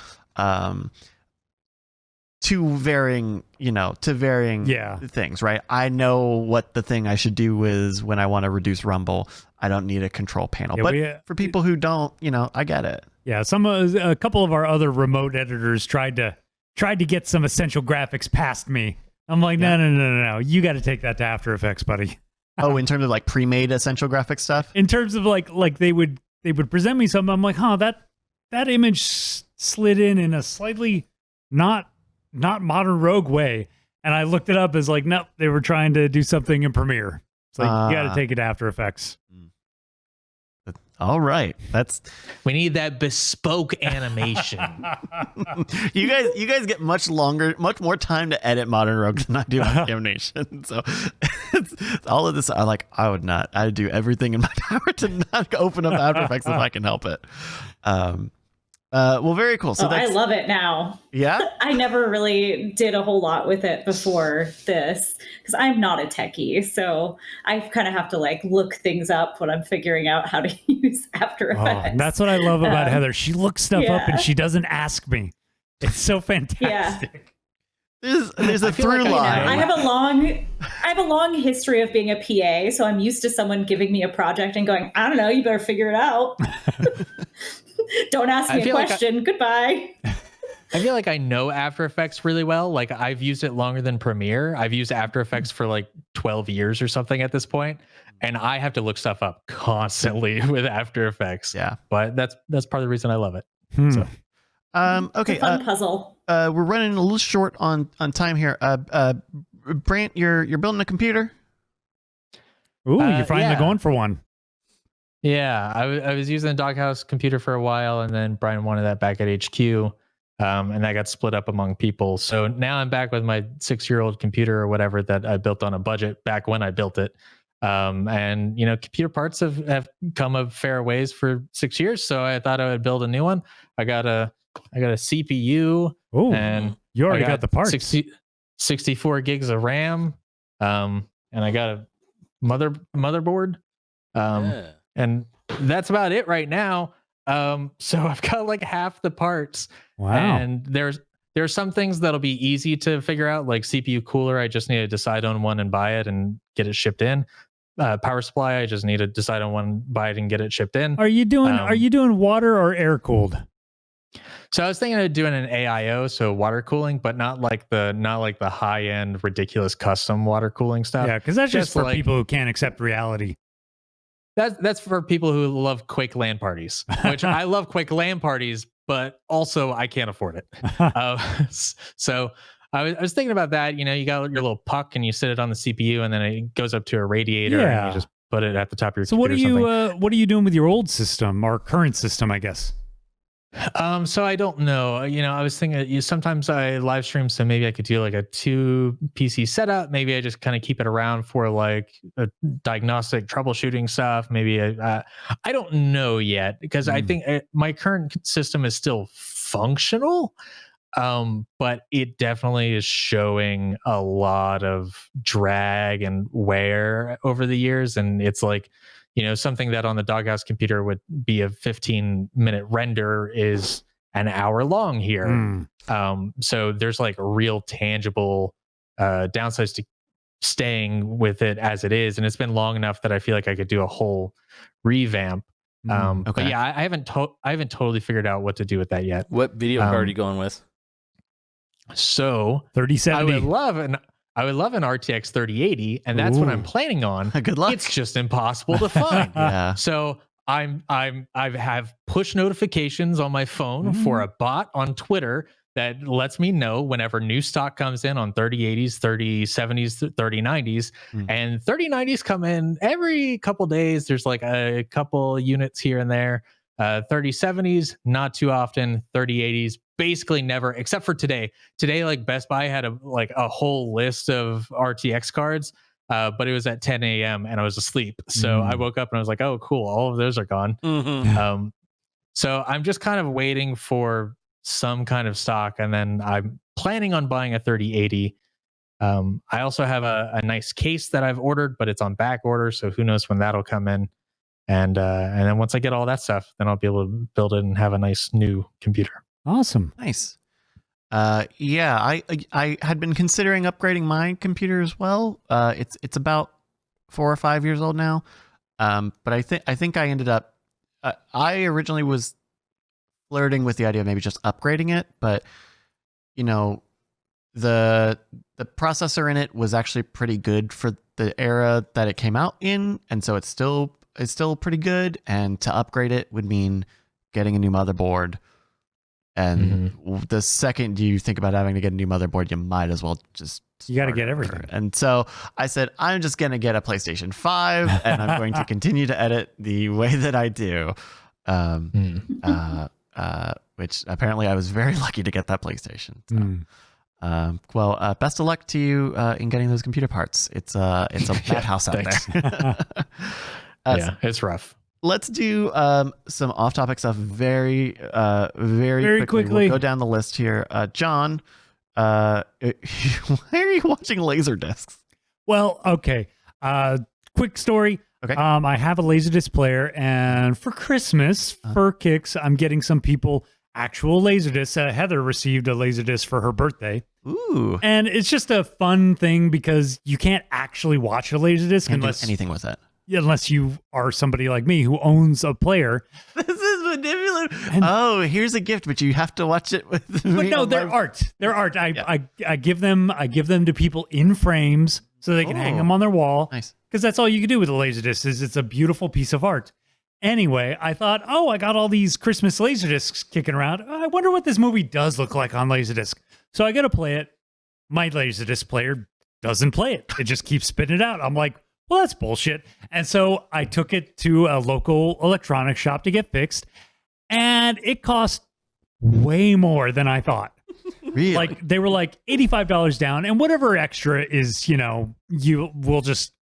To varying things, right? I know what the thing I should do is when I want to reduce rumble. I don't need a control panel. But for people who don't, I get it. Yeah, a couple of our other remote editors tried to get some essential graphics past me. I'm like, no. You got to take that to After Effects, buddy. Oh, in terms of like pre-made essential graphics stuff? In terms of like they would present me something, I'm like, that image slid in a slightly not modern Rogue way, and I looked it up as like, nope, they were trying to do something in Premiere. It's like, you got to take it to After Effects. All right, we need that bespoke animation. you guys get much more time to edit Modern Rogue than I do on animation. So all of this, I'd do everything in my power to not open up After Effects if I can help it. Well, very cool. So I love it now. Yeah? I never really did a whole lot with it before this, because I'm not a techie. So I kind of have to like look things up when I'm figuring out how to use After Effects. And that's what I love about Heather. She looks stuff up and she doesn't ask me. It's so fantastic. There's a through line. I have a long history of being a PA, so I'm used to someone giving me a project and going, I don't know, you better figure it out. Don't ask me a question. Goodbye. I feel like I know After Effects really well. Like, I've used it longer than Premiere. I've used After Effects for like 12 years or something at this point, and I have to look stuff up constantly with After Effects. Yeah, but that's part of the reason I love it. So. Okay. It's a fun puzzle. We're running a little short on time here. Brandt, you're building a computer? Ooh, you're finally going for one. Yeah, I was using the Doghouse computer for a while, and then Brian wanted that back at HQ. And that got split up among people. So now I'm back with my 6-year-old computer or whatever that I built on a budget back when I built it. And computer parts have come a fair ways for 6 years. So I thought I would build a new one. I got a CPU. Oh, and you already got the parts. 64 gigs of RAM. And I got a motherboard. And that's about it right now. So I've got like half the parts. Wow. And there's some things that'll be easy to figure out, like CPU cooler. I just need to decide on one and buy it and get it shipped in. Power supply, I just need to decide on one, buy it and get it shipped in. Are you doing water or air cooled? So I was thinking of doing an AIO, so water cooling, but not like the high end ridiculous custom water cooling stuff. Yeah, because that's just for like, people who can't accept reality. That's for people who love Quake LAN parties, which I love Quake LAN parties, but also I can't afford it. So I was thinking about that. You got your little puck and you sit it on the CPU, and then it goes up to a radiator, and you just put it at the top of your computer. So what are you doing with your old system or current system, I guess? So I don't know. I was thinking sometimes I live stream, so maybe I could do like a 2 PC setup. Maybe I just kind of keep it around for like a diagnostic troubleshooting stuff. Maybe I don't know yet, because I think my current system is still functional, but it definitely is showing a lot of drag and wear over the years, and it's like, something that on the Doghouse computer would be a 15-minute render is an hour long here. So there's like real tangible downsides to staying with it as it is. And it's been long enough that I feel like I could do a whole revamp. Okay. But yeah, I haven't totally figured out what to do with that yet. What video card are you going with? So 3070. I would love an RTX 3080, and that's what I'm planning on. Good luck. It's just impossible to find. Yeah. So I have push notifications on my phone for a bot on Twitter that lets me know whenever new stock comes in on 3080s, 3070s, 3090s, and 3090s come in every couple days. There's like a couple units here and there. 3070s, not too often. 3080s, basically never, except for today. Today, like Best Buy had a whole list of RTX cards, but it was at 10 a.m. and I was asleep. So I woke up and I was like, oh, cool, all of those are gone. So I'm just kind of waiting for some kind of stock, and then I'm planning on buying a 3080. I also have a nice case that I've ordered, but it's on back order, so who knows when that'll come in. And then once I get all that stuff, then I'll be able to build it and have a nice new computer. Awesome. Nice. Yeah, I had been considering upgrading my computer as well. It's about 4 or 5 years old now. But I think I ended up. I originally was flirting with the idea of maybe just upgrading it, but the processor in it was actually pretty good for the era that it came out in, and so it's still pretty good. And to upgrade it would mean getting a new motherboard. And the second you think about having to get a new motherboard, you might as well just... You got to get everything. And so I said, I'm just going to get a PlayStation 5, and I'm going to continue to edit the way that I do. Which apparently I was very lucky to get that PlayStation. So. Well, best of luck to you in getting those computer parts. It's a madhouse out there. Yeah, it's rough. Let's do some off-topic stuff very quickly. We'll go down the list here. John, why are you watching Laserdiscs? Well, okay. Quick story. Okay. I have a Laserdisc player, and for Christmas, for kicks, I'm getting some people actual Laserdiscs. Heather received a Laserdisc for her birthday. Ooh. And it's just a fun thing because you can't actually watch a Laserdisc unless do anything with it. Unless you are somebody like me who owns a player. This is manipulative. Here's a gift, but you have to watch it with me. But no, they're art. They're art. I give them to people in frames so they can hang them on their wall. Nice. Because that's all you can do with a Laserdisc is it's a beautiful piece of art. Anyway, I thought, I got all these Christmas Laserdiscs kicking around. I wonder what this movie does look like on Laserdisc. So I got to play it. My Laserdisc player doesn't play it. It just keeps spitting it out. I'm like, well, that's bullshit. And so I took it to a local electronics shop to get fixed. And it cost way more than I thought. Really? Like they were like $85 down, and whatever extra is, you will just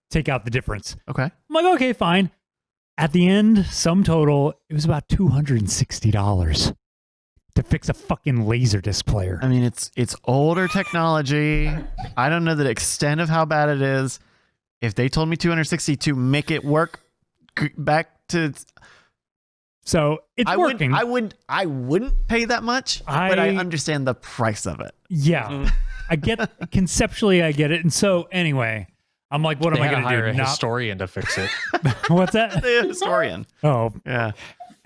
take out the difference. Okay. I'm like, okay, fine. At the end, sum total, it was about $260 to fix a fucking Laserdisc player. I mean, it's older technology. I don't know the extent of how bad it is. If they told me 260 to make it work back to, So it's working. I wouldn't pay that much, but I understand the price of it. Yeah, I get conceptually, I get it. And so anyway, I'm like, what am I going to do? A historian to fix it. What's that? The historian. Oh, Yeah.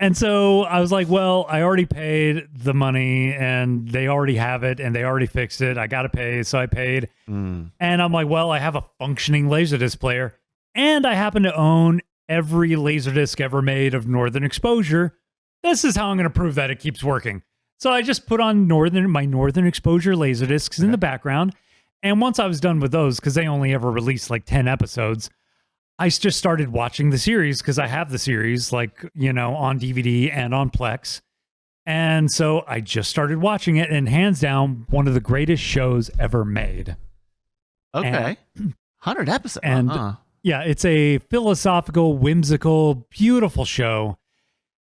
And so I was like, well, I already paid the money and they already have it and they already fixed it. I got to pay. So I paid. And I'm like, well, I have a functioning Laserdisc player and I happen to own every Laserdisc ever made of Northern Exposure. This is how I'm going to prove that it keeps working. So I just put on my Northern Exposure Laserdiscs in the background. And once I was done with those, because they only ever released like 10 episodes, I just started watching the series because I have the series on DVD and on Plex. And so I just started watching it, and hands down, one of the greatest shows ever made. Okay. 100 episodes. And yeah, it's a philosophical, whimsical, beautiful show.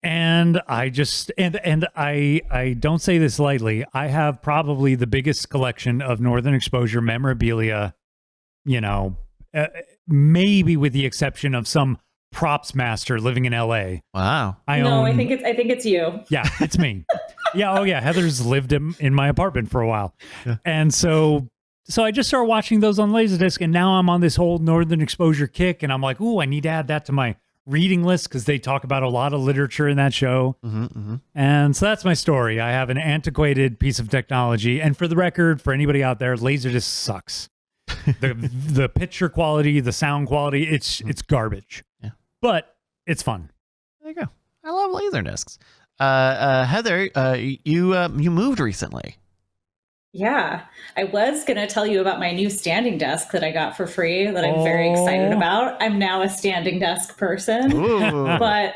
And I just and I don't say this lightly. I have probably the biggest collection of Northern Exposure memorabilia, maybe with the exception of some props master living in LA. Wow. I think it's you. Yeah, it's me. Yeah, oh yeah, Heather's lived in my apartment for a while. Yeah. And so I just started watching those on Laserdisc, and now I'm on this whole Northern Exposure kick, and I'm like, ooh, I need to add that to my reading list because they talk about a lot of literature in that show. And so that's my story. I have an antiquated piece of technology, and for the record, for anybody out there, Laserdisc sucks. the picture quality, the sound quality, it's garbage. Yeah. But it's fun. There you go. I love Laserdiscs. Heather, you moved recently. Yeah, I was going to tell you about my new standing desk that I got for free that I'm very excited about. I'm now a standing desk person. But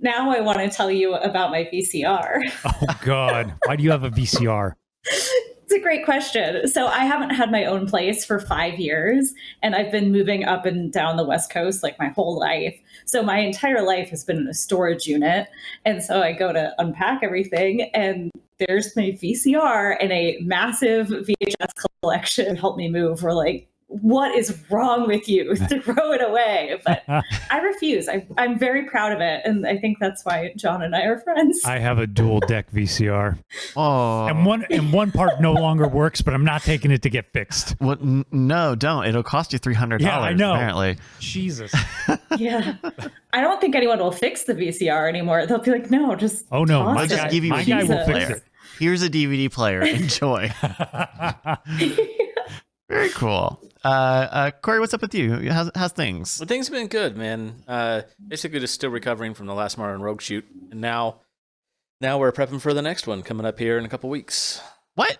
now I want to tell you about my VCR. Oh, God. Why do you have a VCR? It's a great question. So I haven't had my own place for 5 years, and I've been moving up and down the West Coast like my whole life. So my entire life has been in a storage unit. And so I go to unpack everything, and there's my VCR and a massive VHS collection. Help me move. We're like, what is wrong with you? Throw it away. But I refuse. I'm very proud of it. And I think that's why John and I are friends. I have a dual deck VCR. Oh. And one part no longer works, but I'm not taking it to get fixed. What? No, don't. It'll cost you $300. Yeah, I know. Apparently. Jesus. Yeah. I don't think anyone will fix the VCR anymore. They'll be like, no, just oh no, toss my it. guy, give you my a guy DVD will fix player. it. Here's a DVD player. Enjoy. Very cool. Corey, what's up with you? How's things? Well, things have been good, man. Basically just still recovering from the last Martin Rogue shoot. And now we're prepping for the next one coming up here in a couple weeks. What?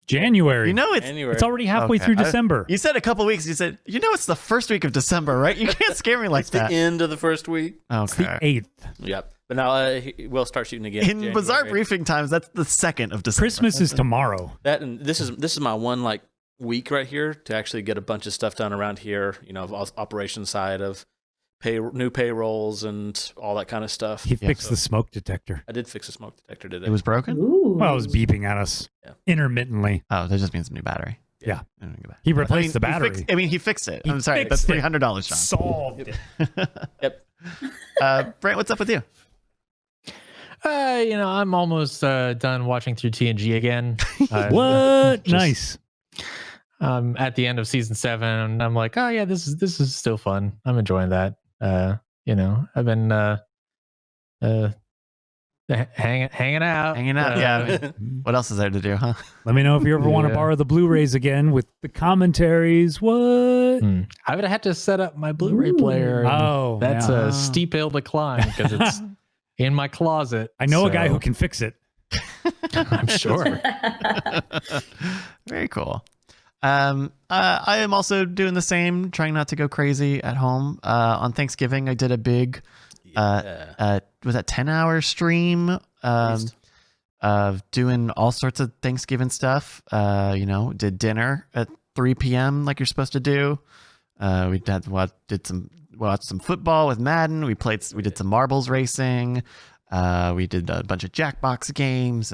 January. January. It's already halfway through December. You said a couple weeks. You said, it's the first week of December, right? You can't scare me like It's that. the end of the first week. Okay. It's the 8th. Yep. But now we'll start shooting again. In bizarre briefing times, that's the 2nd of December. Christmas is tomorrow. That and this is my one week right here to actually get a bunch of stuff done around here. Operation side of new payrolls and all that kind of stuff. He fixed the smoke detector. I did fix the smoke detector today. It was broken? Ooh. Well, it was beeping at us intermittently. Oh, that just means a new battery. Yeah. He replaced the battery. He fixed it. I'm sorry. fixed That's it. $300, John. Solved it. Yep. Brandt, what's up with you? I'm almost done watching through TNG again. What? Nice. At the end of season 7, and I'm like, oh yeah, this is still fun. I'm enjoying that. I've been hanging out. Yeah. What else is there to do, huh? Let me know if you ever want to borrow the Blu-rays again with the commentaries. What? I would have had to set up my Blu-ray player. Oh, that's yeah. a steep hill to climb because it's in my closet. I know a guy who can fix it. I'm sure. Very cool. I am also doing the same, trying not to go crazy at home. On Thanksgiving, I did a big Was that 10-hour stream of doing all sorts of Thanksgiving stuff. Did dinner at 3 p.m. like you're supposed to do. We watched some football with Madden. We did some marbles racing. We did a bunch of Jackbox games,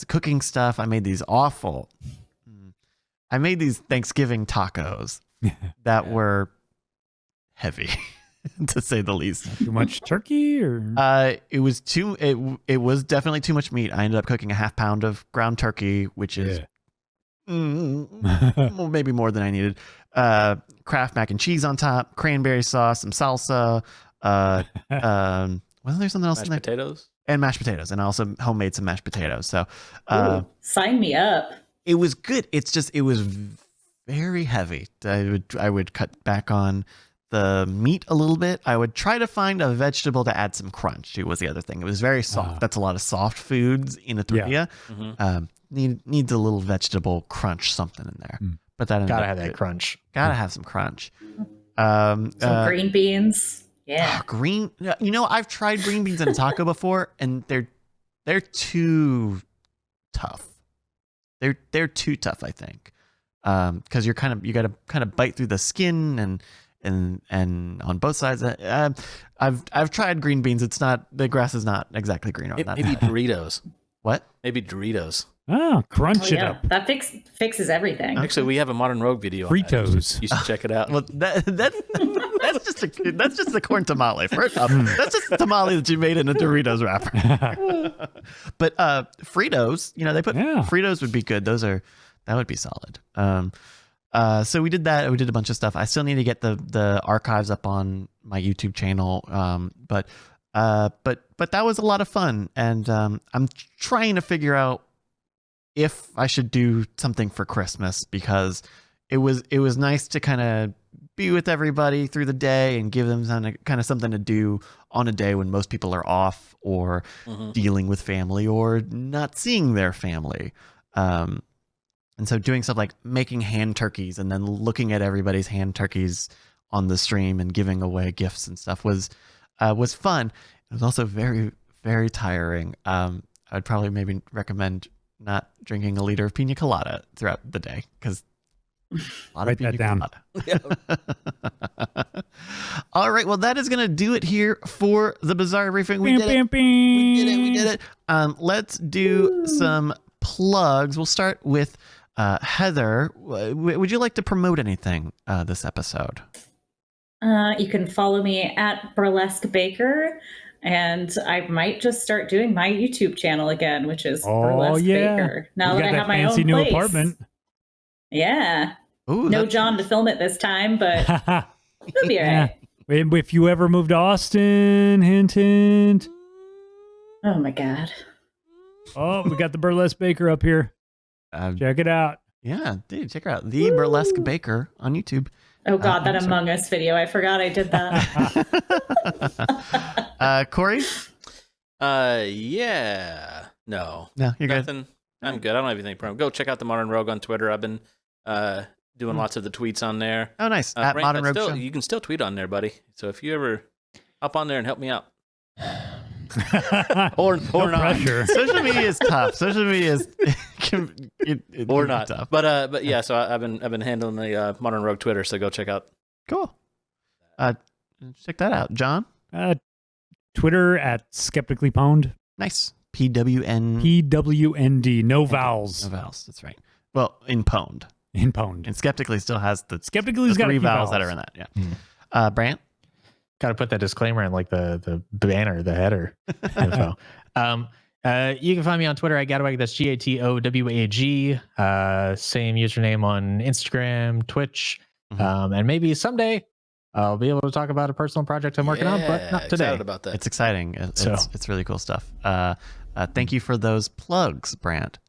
cooking stuff. I made these Thanksgiving tacos that were heavy, to say the least. Too much turkey, or it was definitely too much meat. I ended up cooking a half pound of ground turkey, which is well, maybe more than I needed. Kraft mac and cheese on top, cranberry sauce, some salsa. Wasn't there something else in there? Potatoes? And mashed potatoes. And I also homemade some mashed potatoes. So sign me up. It was good. It was very heavy. I would cut back on the meat a little bit. I would try to find a vegetable to add some crunch. It was the other thing. It was very soft. That's a lot of soft foods in a tortilla. Yeah. Mm-hmm. Needs a little vegetable crunch, something in there. But that gotta have that crunch. Gotta have some crunch. Some green beans. Yeah. Green. I've tried green beans in a taco before, and they're too tough. They're too tough, I think, because you got to bite through the skin and on both sides. I've tried green beans. The grass is not exactly green on that. Maybe Doritos. What? Maybe Doritos. Crunch it up. That fixes everything. Actually, we have a Modern Rogue video. Fritos. You should check it out. Well, that's just a corn tamale. First off, that's just a tamale that you made in a Doritos wrapper. But Fritos, they put Fritos would be good. That would be solid. So we did that. We did a bunch of stuff. I still need to get the archives up on my YouTube channel. But that was a lot of fun, and I'm trying to figure out if I should do something for Christmas, because it was nice to kind of be with everybody through the day and give them something to do on a day when most people are off or dealing with family or not seeing their family. And so doing stuff like making hand turkeys and then looking at everybody's hand turkeys on the stream and giving away gifts and stuff was fun. It was also very, very tiring. I would probably maybe recommend not drinking a liter of pina colada throughout the day, because a lot of pina colada. All right, well, that is going to do it here for the Bizarre Briefing. We did it. Let's do some plugs. We'll start with Heather. Would you like to promote anything this episode? You can follow me at Burlesque Baker, and I might just start doing my YouTube channel again, which is Burlesque Baker. Now that I have my own new place. Apartment. Yeah. Ooh, no John to film it this time, but it'll be all right. If you ever move to Austin, hint, hint. Oh my God. Oh, we got the Burlesque Baker up here. Check it out. Yeah, dude, check her out. The Burlesque Baker on YouTube. Oh God, that Among Us video. I forgot I did that. Corey? Yeah. No, you're nothing. Good. I'm good. I don't have anything. Go check out the Modern Rogue on Twitter. I've been doing lots of the tweets on there. Oh, nice. At Brandt, Modern Rogue Show. You can still tweet on there, buddy. So if you ever hop on there and help me out. or no not. Pressure. Social media is tough. Social media is or not tough. But yeah. So I've been handling the Modern Rogue Twitter. So go check out. Cool. Check that out, John. Twitter at Skeptically Pwned. Nice. PWN. PWND. No vowels. No vowels. That's right. Well, in pwned. In pwned. And Skeptically still has the Skeptically's got 3 vowels that are in that. Yeah. Brandt. Got to put that disclaimer in, like the banner, the header info. You can find me on Twitter at Gatowag. That's GATOWAG. Same username on Instagram, Twitch, and maybe someday I'll be able to talk about a personal project I'm working on, but not today. Excited about that. It's exciting. It's really cool stuff. Thank you for those plugs, Brandt.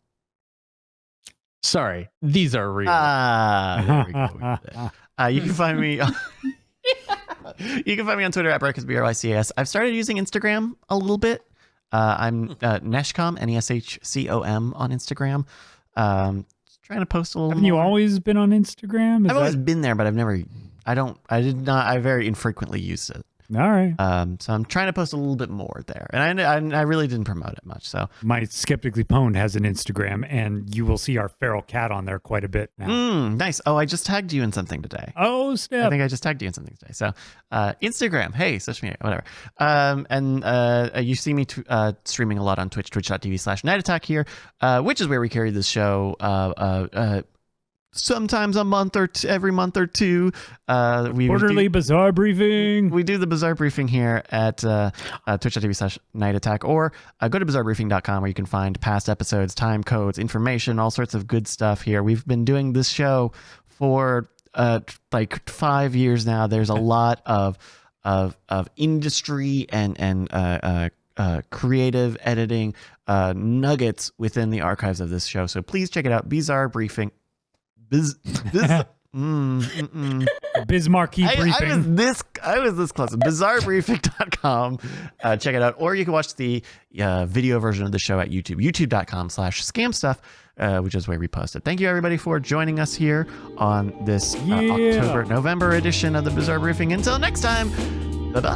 Sorry, these are real. There we go. You can find me. You can find me on Twitter at Brycas, BRYCAS. I've started using Instagram a little bit. I'm Neshcom, NESHCOM on Instagram. Trying to post a little. Haven't you always been on Instagram? I've always been there, but I very infrequently used it. All right. So I'm trying to post a little bit more there, and I really didn't promote it much. So My Skeptically Pwned has an Instagram, and you will see our feral cat on there quite a bit now. nice. Oh, I just tagged you in something today. Oh, I snap. think I just tagged you in something today. So Instagram, hey, social media, whatever. And you see me streaming a lot on Twitch, twitch.tv/Night Attack here, which is where we carry this show sometimes a month or every month or two. Quarterly Bizarre Briefing. We do the Bizarre Briefing here at twitch.tv/Night Attack, or go to bizarrebriefing.com where you can find past episodes, time codes, information, all sorts of good stuff here. We've been doing this show for like 5 years now. There's a lot of industry and creative editing nuggets within the archives of this show. So please check it out. Bizarre Briefing. Bismarcky Briefing. I was this close. Bizarrebriefing.com. Check it out. Or you can watch the video version of the show at YouTube. YouTube.com/scamstuff, which is where we post it. Thank you, everybody, for joining us here on this November edition of the Bizarre Briefing. Until next time, bye-bye.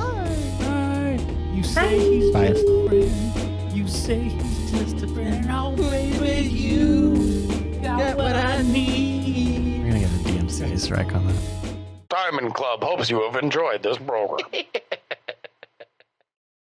Bye. You say he's Bye. just a friend. You say he's just a friend. Oh, baby, you got what I need. We're going to get a DMCA strike on that. Diamond Club hopes you have enjoyed this program.